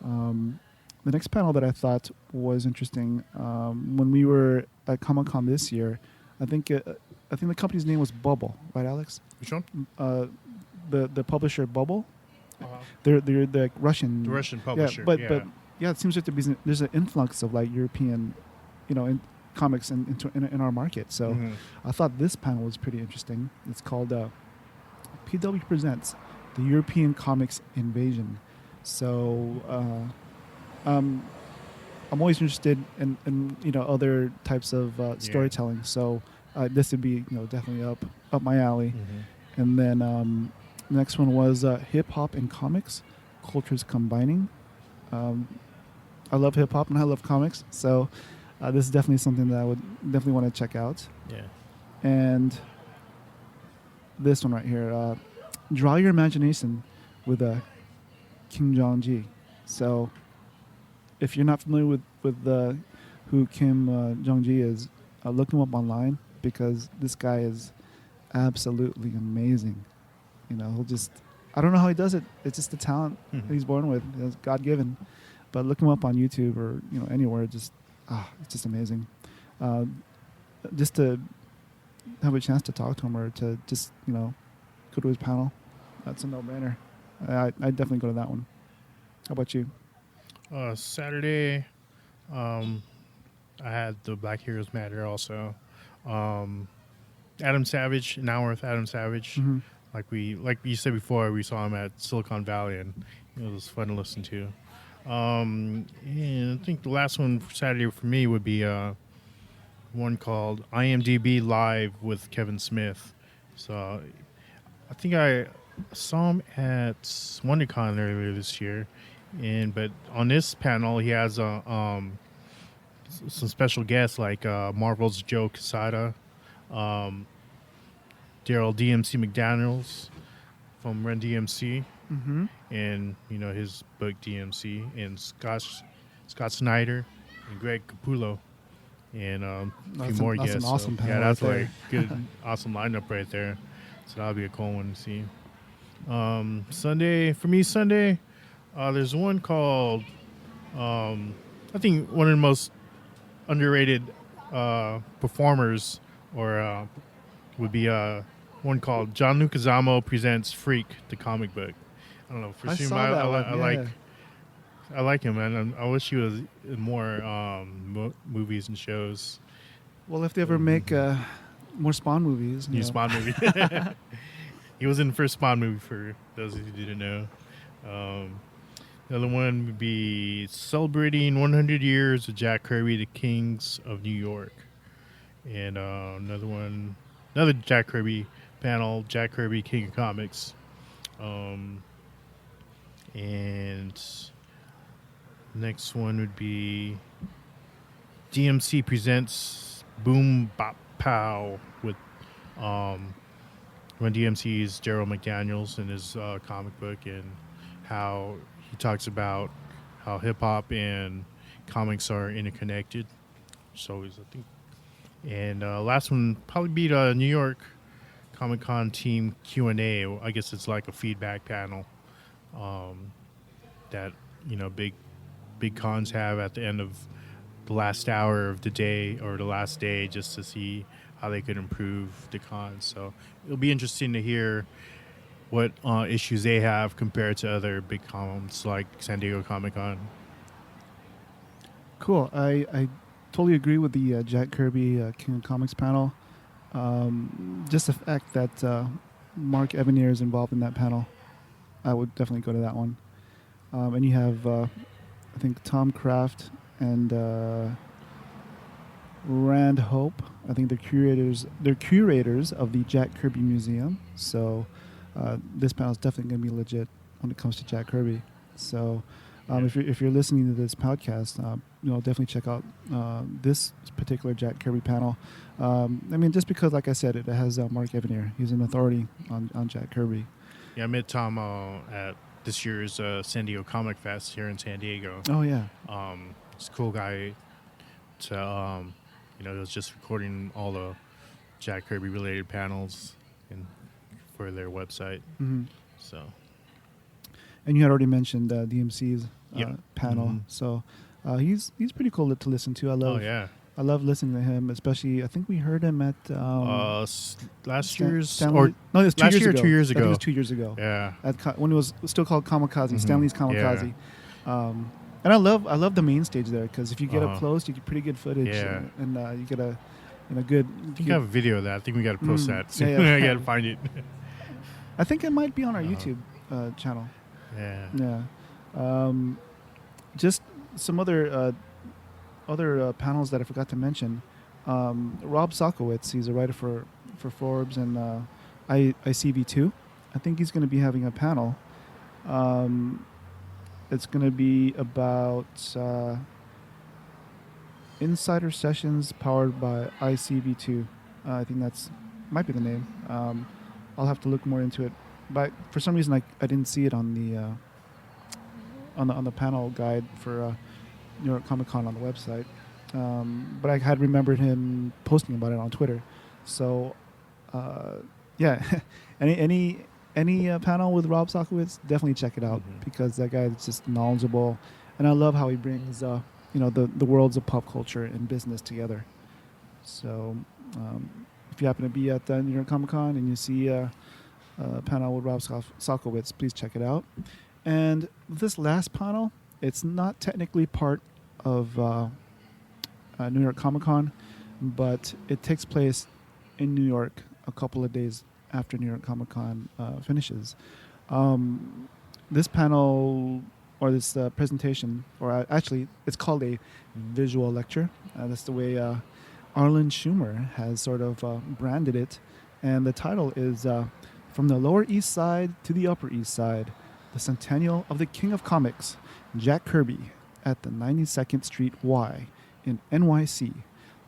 The next panel that I thought was interesting, when we were at Comic-Con this year, I think the company's name was Bubble, right, Alex? Which one? The publisher Bubble. Uh-huh. They're the Russian. The Russian publisher. But it seems like there's an influx of like European, in comics in our market. So I thought this panel was pretty interesting. It's called PW Presents the European Comics Invasion. So I'm always interested in other types of storytelling. So this would be definitely up my alley. Mm-hmm. And then the next one was hip hop and comics, cultures combining. I love hip hop and I love comics, so this is definitely something that I would definitely want to check out. Yeah. And this one right here, draw your imagination with Kim Jong-ji. So if you're not familiar with who Kim Jong-ji is, look him up online because this guy is absolutely amazing. He'll just, I don't know how he does it. It's just the talent that he's born with. It's God-given. But look him up on YouTube or anywhere. Just it's just amazing. Just to have a chance to talk to him or to just go to his panel, that's a no-brainer. I definitely go to that one. How about you? Saturday, I had the Black Heroes Matter also. Adam Savage, an hour with Adam Savage. Mm-hmm. Like you said before, we saw him at Silicon Valley, and it was fun to listen to. And I think the last one for Saturday for me would be one called IMDb Live with Kevin Smith. So I think I saw him at WonderCon earlier this year, but on this panel he has some special guests like Marvel's Joe Quesada, Daryl DMC McDaniels from Run DMC. Mm-hmm. And his book DMC, and Scott Snyder and Greg Capullo, and a few more guests. That's an awesome panel. Yeah, that's right like good, awesome lineup right there. So that'll be a cool one to see. Sunday, there's one called I think one of the most underrated performers, or would be one called John Leguizamo Presents Freak, the comic book. I don't know. For I some saw reason, that one, I like I like him, man. I wish he was in more movies and shows. Well, if they ever make more Spawn movies, New Spawn movie. He was in the first Spawn movie, for those who didn't know. The other one would be celebrating 100 years of Jack Kirby, the Kings of New York. And another Jack Kirby panel, Jack Kirby, King of Comics. And next one would be DMC presents Boom Bop Pow with Run DMC's Daryl McDaniels in his comic book, and how he talks about how hip hop and comics are interconnected. So I think. And last one probably be the New York Comic Con team Q&A. I guess it's like a feedback panel that big cons have at the end of the last hour of the day or the last day, just to see how they could improve the cons. So it'll be interesting to hear what issues they have compared to other big cons like San Diego Comic Con. Cool. I totally agree with the Jack Kirby King of Comics panel. Just the fact that Mark Evanier is involved in that panel, I would definitely go to that one. And you have, I think, Tom Kraft and Rand Hope. I think they're curators of the Jack Kirby Museum. So this panel is definitely going to be legit when it comes to Jack Kirby. So if you're listening to this podcast, definitely check out this particular Jack Kirby panel. Just because, like I said, it has Mark Evanier. He's an authority on Jack Kirby. Yeah, I met Tom at this year's San Diego Comic Fest here in San Diego. Oh, yeah. He's a cool guy. He was just recording all the Jack Kirby related panels for their website. Mm-hmm. So. And you had already mentioned DMC's panel. Mm-hmm. So he's pretty cool to listen to. I love listening to him, especially. I think we heard him at last year's Stanley, no, it was 2 last years year, ago. 2 years I ago. think it was 2 years ago. Yeah, when it was still called Kamikaze, Mm-hmm. Stanley's Kamikaze. Yeah. And I love the main stage there, because if you get up close, you get pretty good footage. Yeah. And you get a good. I think I have a video of that. I think we got to post that. So yeah. I got to find it. I think it might be on our YouTube channel. Yeah. Yeah. Just some other panels that I forgot to mention. Rob Sokowitz, he's a writer for Forbes and ICV2. I think he's going to be having a panel. It's going to be about Insider Sessions powered by ICV2. I think might be the name. I'll have to look more into it. But for some reason, I didn't see it on the panel guide for New York Comic Con on the website. But I had remembered him posting about it on Twitter. So, any panel with Rob Sokowitz, definitely check it out, because that guy is just knowledgeable, and I love how he brings the worlds of pop culture and business together. So, if you happen to be at New York Comic Con and you see a panel with Rob Sokowitz, please check it out. And this last panel, it's not technically part of New York Comic Con, but it takes place in New York a couple of days after New York Comic Con finishes. This panel, or this presentation, or actually it's called a visual lecture. That's the way Arlen Schumer has sort of branded it. And the title is From the Lower East Side to the Upper East Side, the Centennial of the King of Comics, Jack Kirby, at the 92nd Street Y in NYC,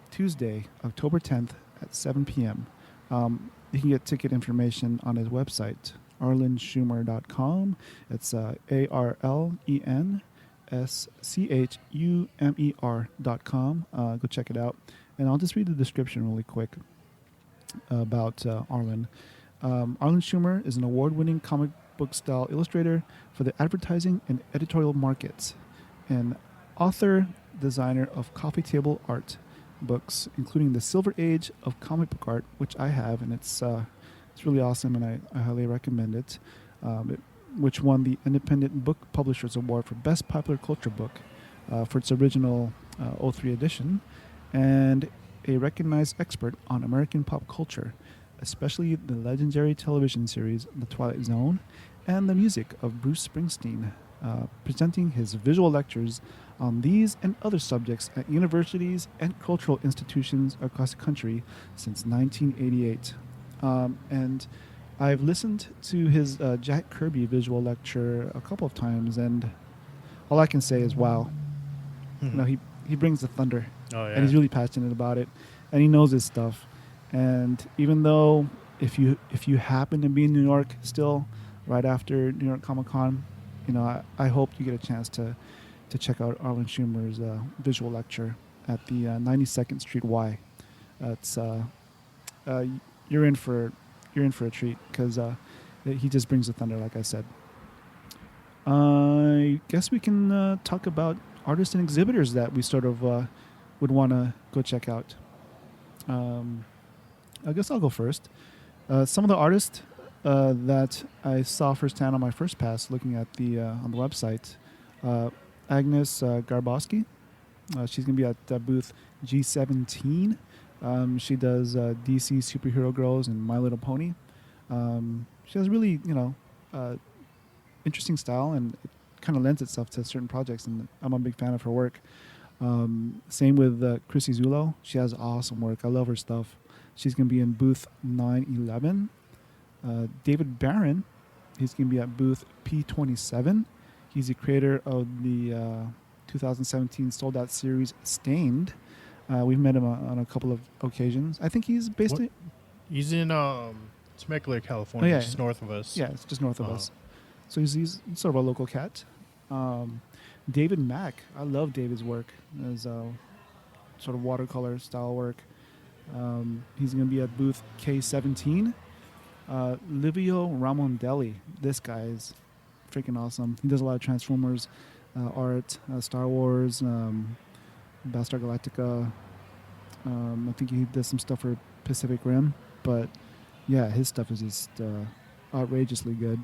Tuesday, October 10th at 7 p.m. You can get ticket information on his website, arlenschumer.com. It's ARLENSCHUMER.com. Go check it out. And I'll just read the description really quick about Arlen. Arlen Schumer is an award-winning comic book style illustrator for the advertising and editorial markets, and author, designer of coffee table art books, including the Silver Age of comic book art, which I have, and it's really awesome, and I highly recommend it. which won the Independent Book Publishers Award for Best Popular Culture Book for its original 03 edition, and a recognized expert on American pop culture, especially the legendary television series The Twilight Zone and the music of Bruce Springsteen, presenting his visual lectures on these and other subjects at universities and cultural institutions across the country since 1988. And I've listened to his Jack Kirby visual lecture a couple of times, and all I can say is, wow. You know, he brings the thunder, and he's really passionate about it, and he knows his stuff. And even though if you happen to be in New York still, right after New York Comic Con, you know, I hope you get a chance to check out Arlen Schumer's visual lecture at the 92nd Street Y. It's you're in for a treat, because he just brings the thunder, like I said. I guess we can talk about artists and exhibitors that we sort of would want to go check out. I guess I'll go first. Some of the artists that I saw firsthand on my first pass, looking at the on the website, Agnes Garbowski. She's going to be at booth G17. She does DC Superhero Girls and My Little Pony. She has really, interesting style, and it kind of lends itself to certain projects, and I'm a big fan of her work. Same with Chrissy Zulo. She has awesome work. I love her stuff. She's going to be in booth 911. David Barron, he's going to be at booth P27. He's the creator of the 2017 sold out series Stained. We've met him on a couple of occasions. I think he's based in... He's in Temecula, California, just north of us. Yeah, it's just north of us. So he's sort of a local cat. David Mack. I love David's work. His sort of watercolor style work. He's going to be at booth K17. Livio Ramondelli. This guy is freaking awesome. He does a lot of Transformers art, Star Wars, Battlestar Galactica. I think he does some stuff for Pacific Rim. But yeah, his stuff is just outrageously good.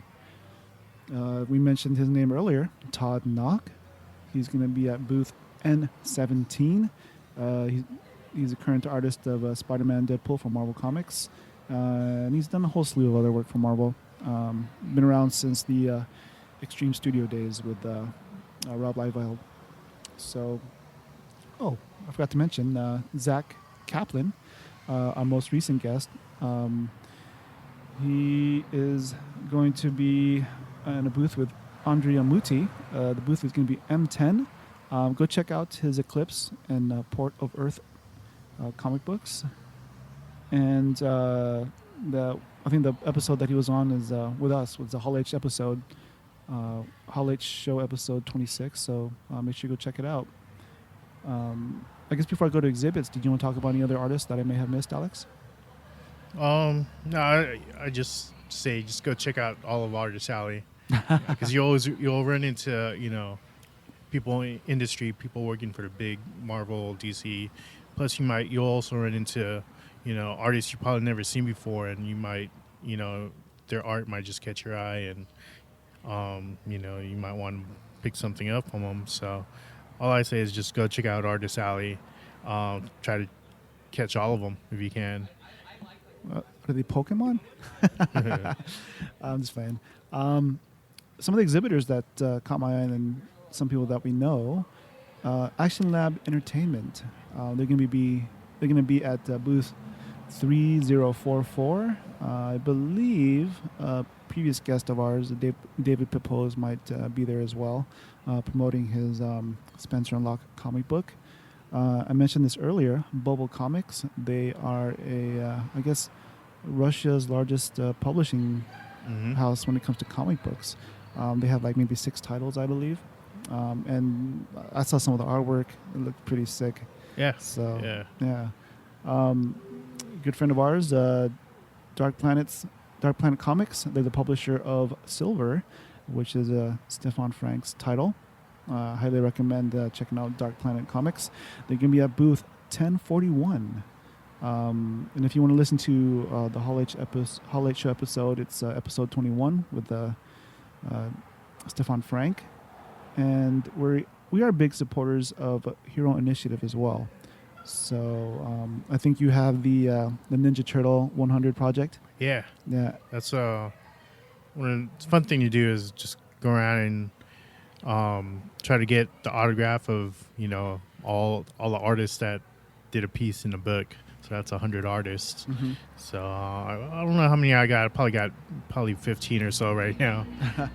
We mentioned his name earlier, Todd Knock. He's going to be at booth N17. He's a current artist of Spider-Man, Deadpool for Marvel Comics. And he's done a whole slew of other work for Marvel. Been around since the Extreme Studio days with Rob Liefeld. So, I forgot to mention Zach Kaplan, our most recent guest. He is going to be in a booth with Andrea Muti. The booth is going to be M10. Go check out his Eclipse and Port of Earth comic books. And I think the episode that he was on is with us was the Hall H episode, Hall H show episode 26. So make sure you go check it out. I guess before I go to exhibits, did you want to talk about any other artists that I may have missed, Alex? No, I just say just go check out all of Artist Alley, because you'll run into people in industry, people working for the big Marvel, DC. Plus you'll also run into artists you probably never seen before, and you might their art might just catch your eye, and you might want to pick something up from them. So all I say is just go check out Artist Alley. Try to catch all of them if you can. Are they Pokemon? I'm just playing. Some of the exhibitors that caught my eye, and some people that we know, Action Lab Entertainment. They're going to be at booth 3044. I believe a previous guest of ours, David Pipose, might be there as well, promoting his Spencer and Locke comic book. I mentioned this earlier, Bubble Comics. They are I guess, Russia's largest publishing house when it comes to comic books. They have like maybe 6 titles, I believe. And I saw some of the artwork. It looked pretty sick. Yeah. So, yeah. Good friend of ours, Dark Planet Comics. They're the publisher of Silver, which is Stefan Frank's title. Highly recommend checking out Dark Planet Comics. They're going to be at booth 1041. And if you want to listen to the Hall H show episode, it's episode 21 with Stefan Frank, and we are big supporters of Hero Initiative as well. So I think you have the Ninja Turtle 100 project. Yeah, Yeah, that's one fun thing to do is just go around and try to get the autograph of all the artists that did a piece in the book. So that's 100 artists. Mm-hmm. So I don't know how many I got. I probably 15 or so right now.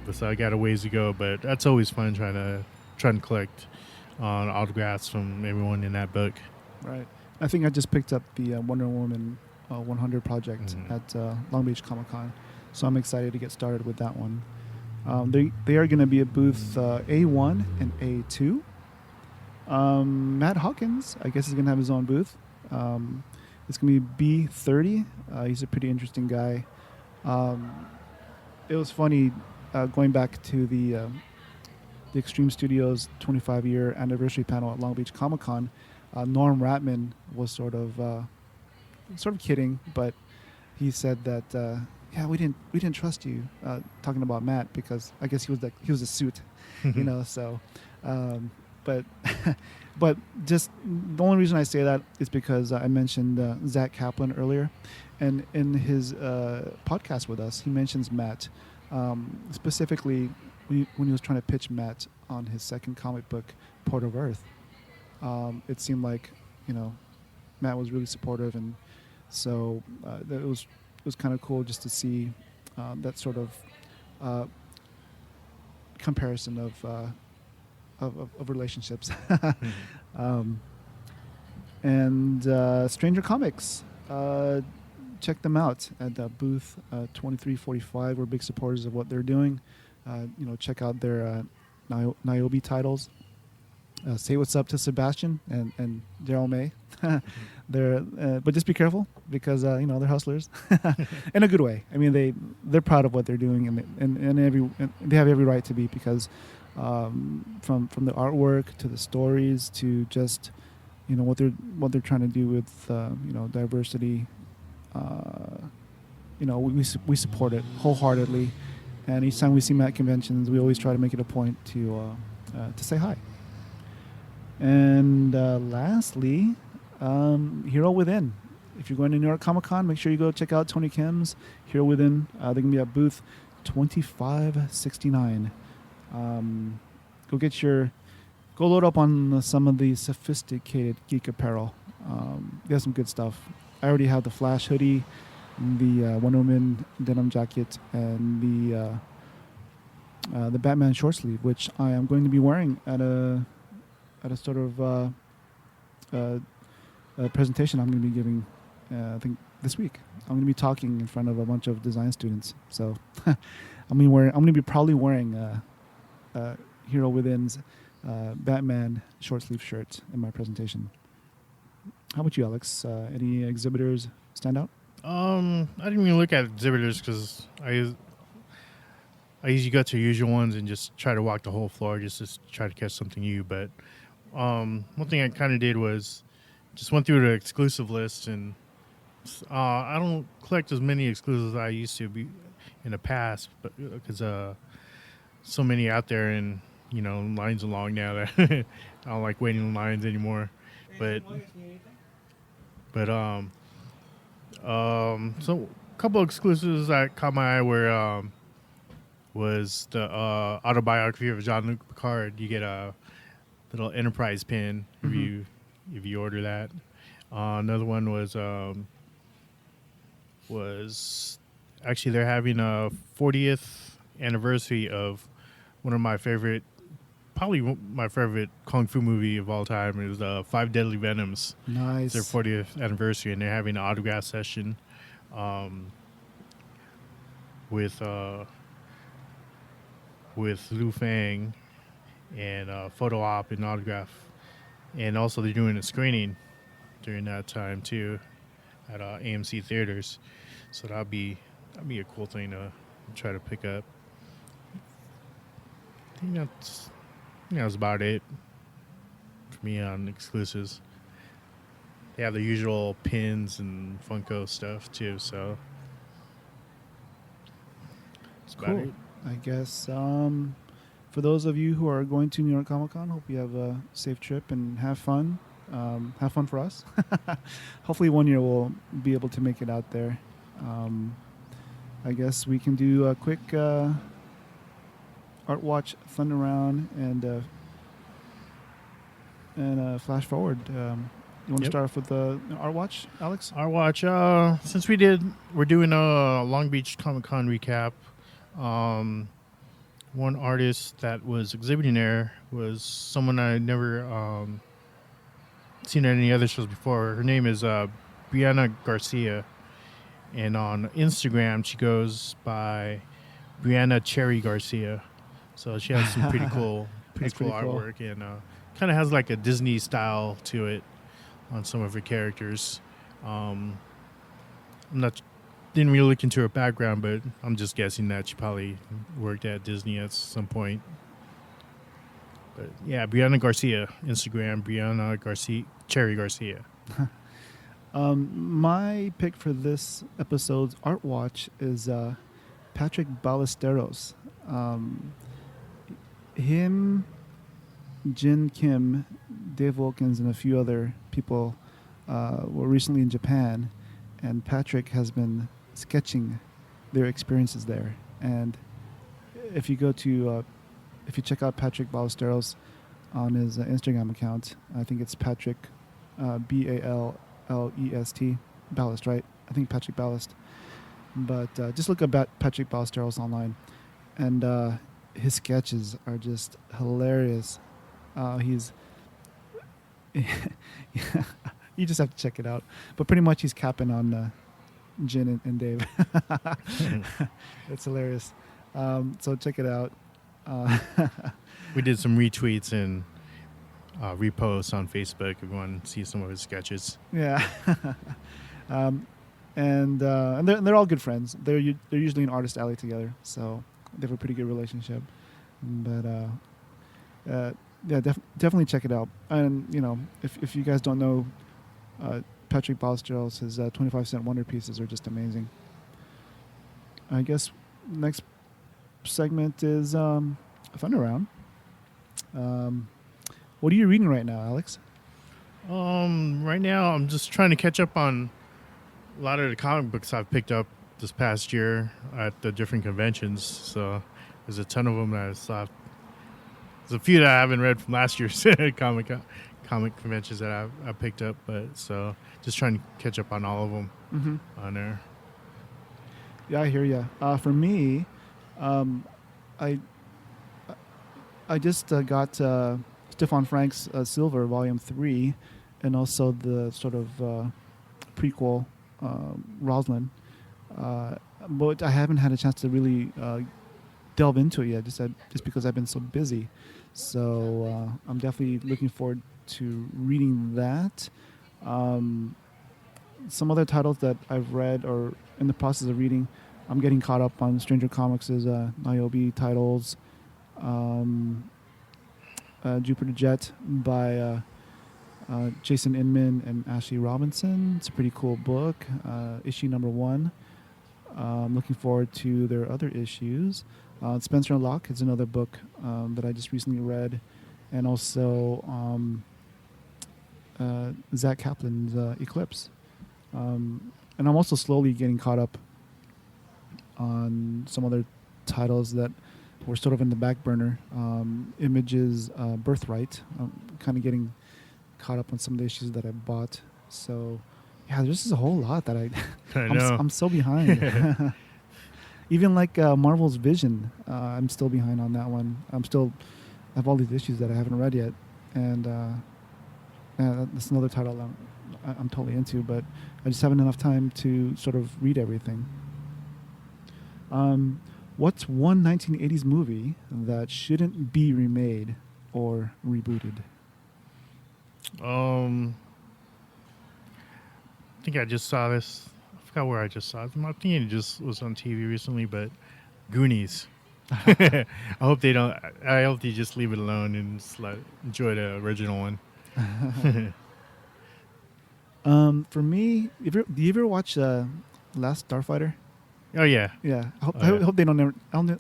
But so I got a ways to go. But that's always fun trying to collect autographs from everyone in that book. Right. I think I just picked up the Wonder Woman 100 project at Long Beach Comic Con, so I'm excited to get started with that one. They are going to be at booth A1 and A2. Matt Hawkins, I guess, is going to have his own booth. It's going to be B30. He's a pretty interesting guy. It was funny going back to the Extreme Studios 25-year anniversary panel at Long Beach Comic Con. Norm Ratman was sort of kidding, but he said that we didn't trust you, talking about Matt, because I guess he was a suit, So, but just the only reason I say that is because I mentioned Zach Kaplan earlier, and in his podcast with us, he mentions Matt specifically when he was trying to pitch Matt on his second comic book, Port of Earth. It seemed like Matt was really supportive, and so it was kind of cool just to see that sort of comparison of relationships. And Stranger Comics, check them out at booth 2345. We're big supporters of what they're doing. Check out their Niobe titles. Say what's up to Sebastian and Daryl May. But just be careful, because they're hustlers in a good way. I mean, they're proud of what they're doing, and they have every right to be, because from the artwork to the stories to just what they're trying to do with diversity. We support it wholeheartedly, and each time we see them at conventions, we always try to make it a point to say hi. And lastly, Hero Within. If you're going to New York Comic Con, make sure you go check out Tony Kim's Hero Within. They're going to be at booth 2569. Go load up on some of the sophisticated geek apparel. They have some good stuff. I already have the Flash hoodie, the Wonder Woman denim jacket, and the Batman short sleeve, which I am going to be wearing at a sort of a presentation I'm going to be giving, I think this week. I'm going to be talking in front of a bunch of design students. So I'm going to be probably wearing Hero Within's Batman short sleeve shirt in my presentation. How about you, Alex? Any exhibitors stand out? I didn't even look at exhibitors, because I usually go to usual ones and just try to walk the whole floor just to try to catch something new. But one thing I kind of did was just went through the exclusive list, and I don't collect as many exclusives as I used to be in the past, but because so many out there, and lines are long now that I don't like waiting in lines anymore. But so a couple of exclusives that caught my eye were was the autobiography of Jean-Luc Picard. You get a little Enterprise pin if you order that. Another one was actually they're having a 40th anniversary of one of my favorite, probably my favorite kung fu movie of all time. It was Five Deadly Venoms. Nice. It's their 40th anniversary, and they're having an autograph session with Liu Fang, and photo op and autograph. And also they're doing a screening during that time too at AMC theaters. So that'd be a cool thing to try to pick up. I think that's about it for me on exclusives. They have the usual pins and Funko stuff too, so that's about it. I guess for those of you who are going to New York Comic Con, hope you have a safe trip and have fun. Have fun for us. Hopefully one year we'll be able to make it out there. I guess we can do a quick ArtWatch Thunder Round and flash forward. You want to start off with the ArtWatch, Alex? ArtWatch. Since we're doing a Long Beach Comic Con recap. One artist that was exhibiting there was someone I never seen at any other shows before. Her name is Brianna Garcia, and on Instagram she goes by Brianna Cherry Garcia. So she has some pretty cool artwork, and kind of has like a Disney style to it on some of her characters. Didn't really look into her background, but I'm just guessing that she probably worked at Disney at some point. But yeah, Brianna Garcia, Instagram, Brianna Garcia, Cherry Garcia. My pick for this episode's ArtWatch is Patrick Ballesteros. Him, Jin Kim, Dave Wilkins, and a few other people were recently in Japan, and Patrick has been sketching their experiences there. And if you check out Patrick Ballesteros on his Instagram account, I think it's Patrick Ballest, Ballast, right? I think Patrick Ballast. But just look up Patrick Ballesteros online, and his sketches are just hilarious. You just have to check it out. But pretty much he's capping on Jin and Dave. It's hilarious. So check it out. We did some retweets and reposts on Facebook if you want to see some of his sketches. Yeah. And they're all good friends. They're usually in Artist Alley together, so they have a pretty good relationship. But yeah, definitely check it out. And if you guys don't know, Patrick Ballesteros, his 25-cent wonder pieces are just amazing. I guess next segment is Thunder Round. What are you reading right now, Alex? Right now I'm just trying to catch up on a lot of the comic books I've picked up this past year at the different conventions. So there's a ton of them that I saw. There's a few that I haven't read from last year's comic conventions that I picked up, but so just trying to catch up on all of them on there. Yeah, I hear you. For me, I just got Stefan Frank's Silver Volume 3, and also the sort of prequel Rosalind. But I haven't had a chance to really delve into it yet, just because I've been so busy. So I'm definitely looking forward to reading that. Some other titles that I've read or in the process of reading, I'm getting caught up on Stranger Comics' Niobe titles. Jupiter Jet by Jason Inman and Ashley Robinson. It's a pretty cool book. Issue number 1. I'm looking forward to their other issues. Spencer and Locke is another book that I just recently read. And also Zach Kaplan's Eclipse. And I'm also slowly getting caught up on some other titles that were sort of in the back burner. Image's Birthright. I'm kind of getting caught up on some of the issues that I bought. So, yeah, there's just a whole lot that I know. I'm so behind. Even like Marvel's Vision, I'm still behind on that one. I have all these issues that I haven't read yet, and that's another title I'm totally into, but I just haven't enough time to sort of read everything. What's one 1980s movie that shouldn't be remade or rebooted? I think I just saw this. I forgot where I just saw it. I think it just was on TV recently, but Goonies. I hope they just leave it alone and just enjoy the original one. For me, do you ever watch Last Starfighter? Oh yeah. Yeah. I hope, Oh, yeah. I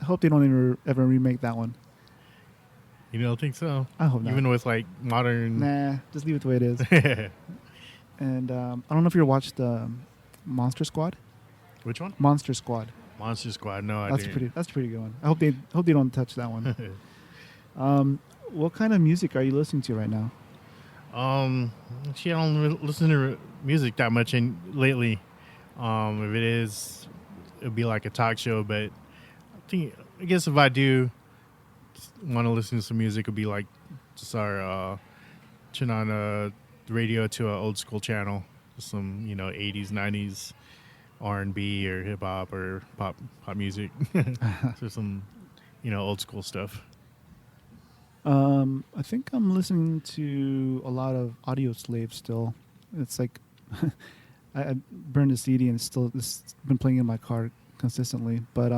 hope they don't ever remake that one. You don't think so? I hope not. Even with like modern. Nah, just leave it the way it is. And I don't know if you ever watched Monster Squad. Which one? Monster Squad. Monster Squad. No, I didn't. That's a pretty good one. I hope they don't touch that one. What kind of music are you listening to right now? Actually, I don't listen to music that much lately. If it is, it'll be like a talk show. But I guess if I do want to listen to some music, it'll be like just turn on the radio to an old school channel, some 80s, 90s R&B or hip hop or pop music. So some old school stuff. I think I'm listening to a lot of Audio Slave still. It's like I burned a CD and it's been playing in my car consistently. But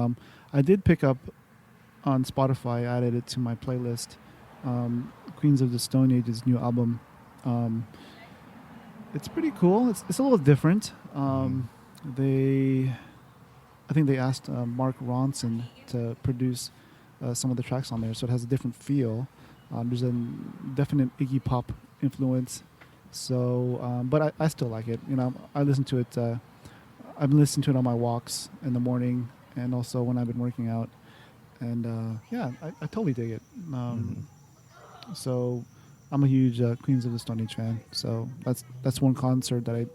I did pick up on Spotify, added it to my playlist. Queens of the Stone Age's new album. It's pretty cool. It's a little different. I think they asked Mark Ronson to produce some of the tracks on there, so it has a different feel. There's a definite Iggy Pop influence. So, but I still like it. I listen to it. I've been listening to it on my walks in the morning, and also when I've been working out. And yeah, I totally dig it. So, I'm a huge Queens of the Stone Age fan. So that's one concert that I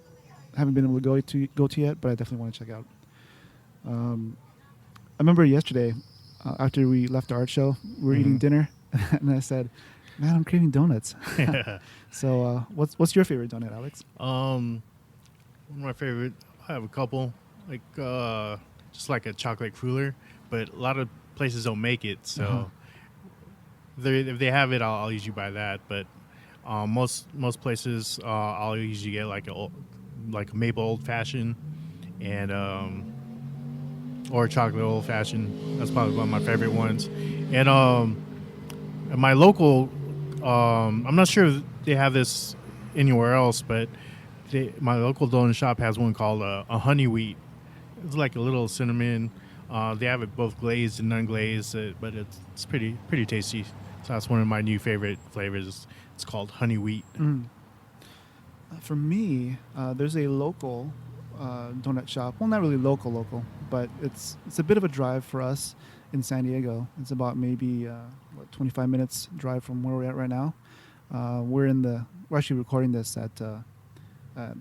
haven't been able to go to yet, but I definitely want to check out. I remember yesterday, after we left the art show, we were eating dinner, and I said, "Man, I'm craving donuts." So, what's your favorite donut, Alex? One of my favorite. I have a couple, like just like a chocolate cruller, but a lot of places don't make it. So, if they have it, I'll usually buy that. But most places, I'll usually get like a maple old fashioned, and or chocolate old fashioned. That's probably one of my favorite ones. And my local, I'm not sure if they have this anywhere else, but my local donut shop has one called a honey wheat. It's like a little cinnamon. They have it both glazed and unglazed, but it's pretty tasty. So that's one of my new favorite flavors. It's called honey wheat. For me, there's a local donut shop. Well, not really local, but it's a bit of a drive for us in San Diego. It's about maybe 25 minutes drive from where we're at right now. We're actually recording this at the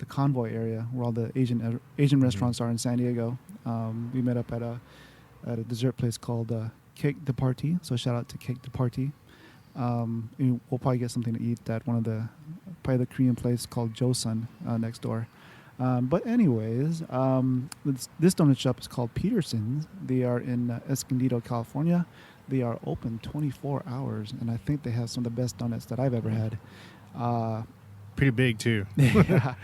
Convoy area, where all the Asian restaurants are in San Diego. We met up at a dessert place called Cake de Party. So shout out to Cake de Party. We'll probably get something to eat at probably the Korean place called Joseon next door. But anyways, this donut shop is called Peterson's. They are in Escondido, California. They are open 24 hours, and I think they have some of the best donuts that I've ever had. Pretty big too. Yeah,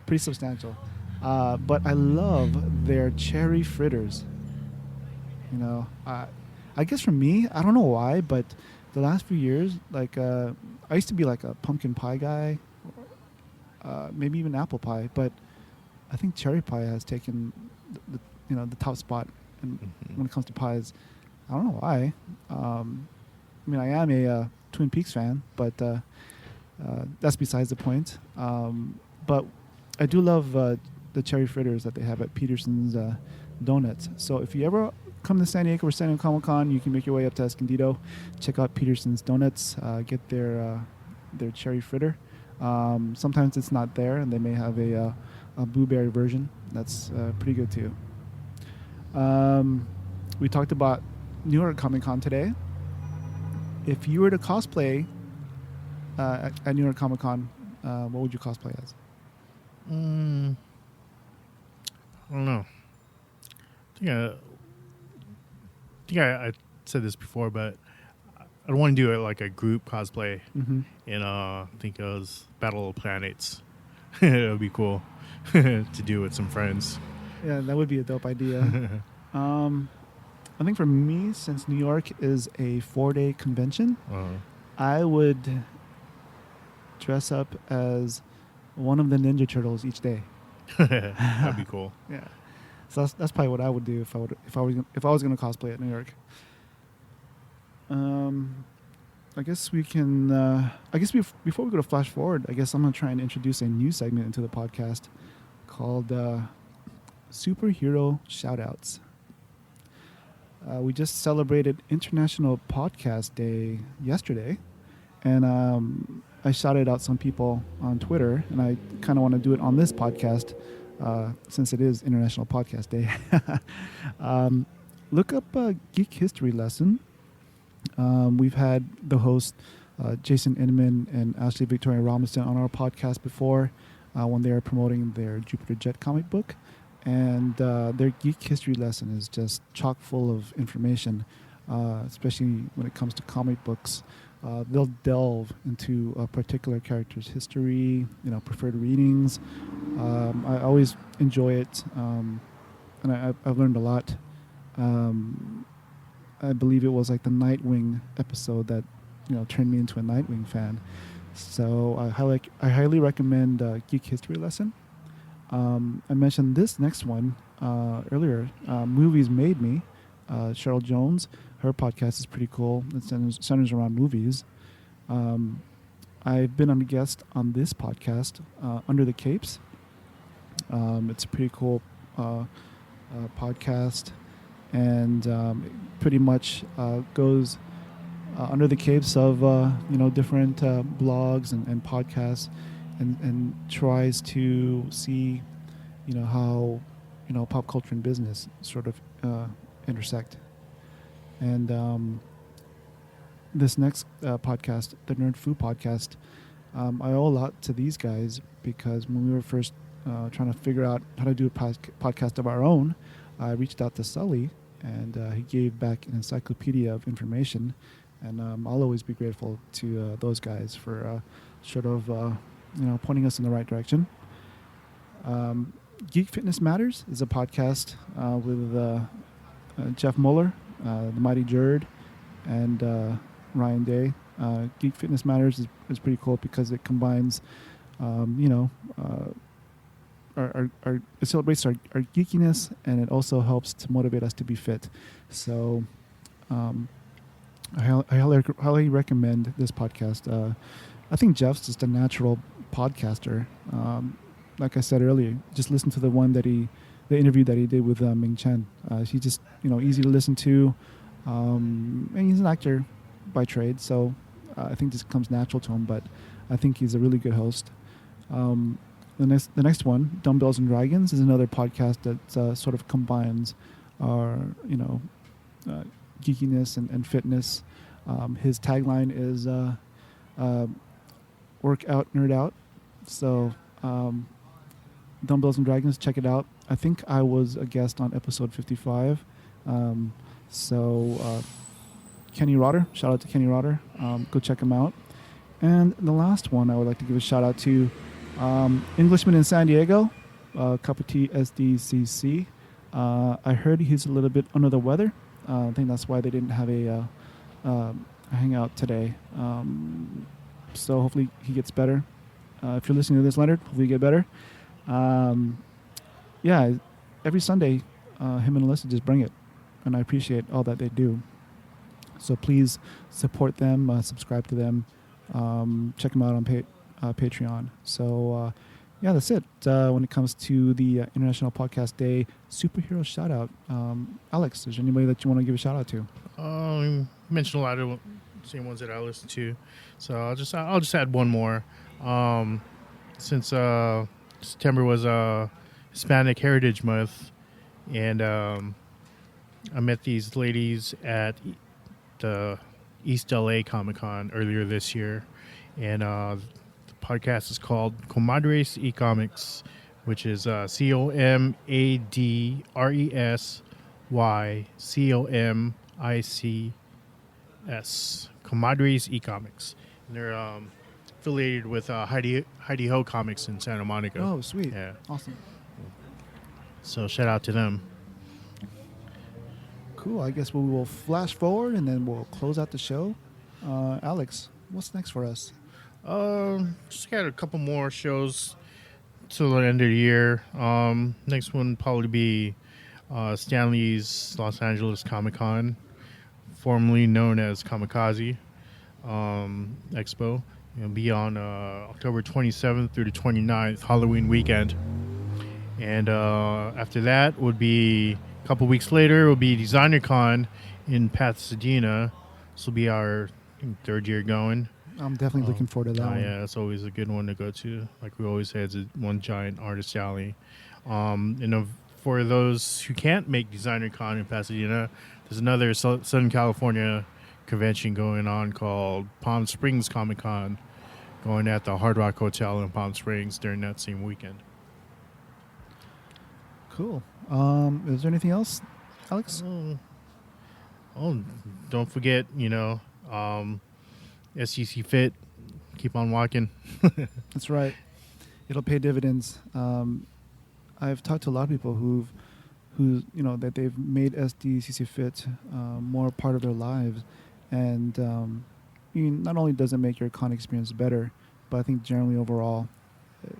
pretty substantial. But I love their cherry fritters. I guess for me, I don't know why, but the last few years, like I used to be like a pumpkin pie guy, maybe even apple pie, but I think cherry pie has taken the top spot when it comes to pies. I don't know why. I am a Twin Peaks fan, but that's besides the point. But I do love the cherry fritters that they have at Peterson's Donuts. So if you ever come to San Diego or San Diego Comic-Con, you can make your way up to Escondido, check out Peterson's Donuts, get their cherry fritter. Sometimes it's not there, and they may have a blueberry version. That's pretty good too. We talked about New York Comic-Con today. If you were to cosplay at New York Comic-Con, what would you cosplay as? I don't know. I think I said this before, but I don't want to do it like a group cosplay. And I think it was Battle of Planets. It would be cool to do with some friends. Yeah, that would be a dope idea. I think for me, since New York is a 4-day convention, I would dress up as one of the Ninja Turtles each day. That'd be cool. Yeah. So that's probably what I would do if I was going to cosplay at New York. I guess we can. Before we go to flash forward, I guess I'm going to try and introduce a new segment into the podcast called Superhero Shoutouts. We just celebrated International Podcast Day yesterday, and I shouted out some people on Twitter, and I kind of want to do it on this podcast since it is International Podcast Day. Look up a Geek History lesson. We've had the host Jason Inman and Ashley Victoria Robinson on our podcast before when they were promoting their Jupiter Jet comic book. And their Geek History lesson is just chock full of information, especially when it comes to comic books. They'll delve into a particular character's history, preferred readings. I always enjoy it, and I've learned a lot. I believe it was like the Nightwing episode that turned me into a Nightwing fan. So I highly recommend Geek History lesson. I mentioned this next one earlier. Movies Made Me. Cheryl Jones, her podcast is pretty cool. It centers around movies. I've been a guest on this podcast, Under the Capes. It's a pretty cool podcast, and it pretty much goes under the capes of different blogs and podcasts, and tries to see how pop culture and business sort of intersect. And this next podcast, the Nerd Food podcast, I owe a lot to these guys, because when we were first trying to figure out how to do a podcast of our own, I reached out to Sully, and he gave back an encyclopedia of information, and I'll always be grateful to those guys for sort of pointing us in the right direction. Geek Fitness Matters is a podcast with Jeff Mueller, the Mighty Jerd, and Ryan Day. Geek Fitness Matters is pretty cool because it combines, it celebrates our geekiness, and it also helps to motivate us to be fit. So I highly recommend this podcast. I think Jeff's just a natural podcaster. Like I said earlier, just listen to the interview that he did with Ming Chen. He's just easy to listen to, and he's an actor by trade, so I think this comes natural to him. But I think he's a really good host. The next one, Dumbbells and Dragons, is another podcast that sort of combines our geekiness and fitness. His tagline is work out, nerd out. So Dumbbells and Dragons, check it out. I think I was a guest on episode 55. Kenny Rotter, shout out to Kenny Rotter. Go check him out. And the last one I would like to give a shout out to Englishman in San Diego, Cup of Tea SDCC. I heard he's a little bit under the weather. I think that's why they didn't have a hangout today. So hopefully he gets better. If you're listening to this, Leonard, hopefully you get better. Every Sunday, him and Alyssa just bring it, and I appreciate all that they do. So please support them, subscribe to them, check them out on Patreon. So that's it. When it comes to the International Podcast Day superhero shout out, Alex, is there anybody that you want to give a shout out to? You mentioned a lot of the same ones that I listen to, so I'll just add one more. Since September was Hispanic Heritage Month, and I met these ladies at the East LA Comic Con earlier this year, and the podcast is called Comadres E-Comics, which is COMADRESYCOMICS, Comadres E-Comics, and they're affiliated with Heidi Ho Comics in Santa Monica. Oh, sweet. Yeah. Awesome. So shout out to them. Cool. I guess we will flash forward and then we'll close out the show. Alex, what's next for us? Just got a couple more shows till the end of the year. Next one probably be Stanley's Los Angeles Comic Con, formerly known as Kamikaze Expo. It'll be on October 27th through the 29th, Halloween weekend. And after that would be a couple weeks later will be Designer Con in Pasadena. This will be our third year going. I'm definitely looking forward to that one. Yeah, it's always a good one to go to. Like we always say, it's one giant artist alley. For those who can't make Designer Con in Pasadena, there's another Southern California convention going on called Palm Springs Comic Con, going at the Hard Rock Hotel in Palm Springs during that same weekend. Cool. Is there anything else, Alex? Don't forget, SDCC Fit. Keep on walking. That's right. It'll pay dividends. I've talked to a lot of people who that they've made SDCC Fit more a part of their lives, and not only does it make your con experience better, but I think generally overall,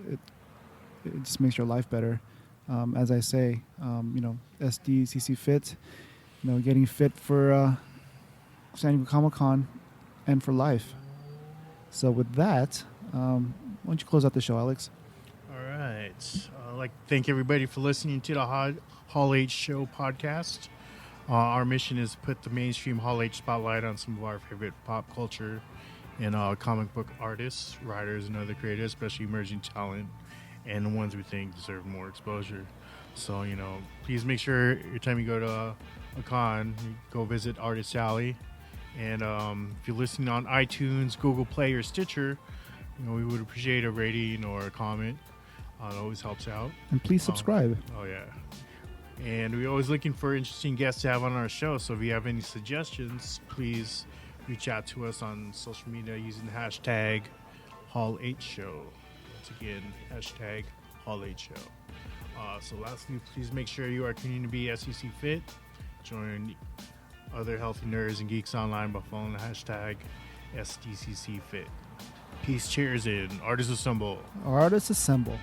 it just makes your life better. As I say, SDCC Fit, getting fit for San Diego Comic-Con and for life. So with that, why don't you close out the show, Alex? All right. I'd like to thank everybody for listening to the Hall H Show podcast. Our mission is to put the mainstream Hall H spotlight on some of our favorite pop culture and comic book artists, writers, and other creators, especially emerging talent, and the ones we think deserve more exposure. So, please make sure every time you go to a con, you go visit Artist Alley. And if you're listening on iTunes, Google Play, or Stitcher, we would appreciate a rating or a comment. It always helps out. And please subscribe. Oh, yeah. And we're always looking for interesting guests to have on our show. So if you have any suggestions, please reach out to us on social media using the hashtag HallH-Show. Once again, hashtag HallH-Show. So lastly, please make sure you are continuing to be SDCC Fit. Join other healthy nerds and geeks online by following the hashtag SDCC Fit. Peace, cheers, and artists assemble. Artists assemble.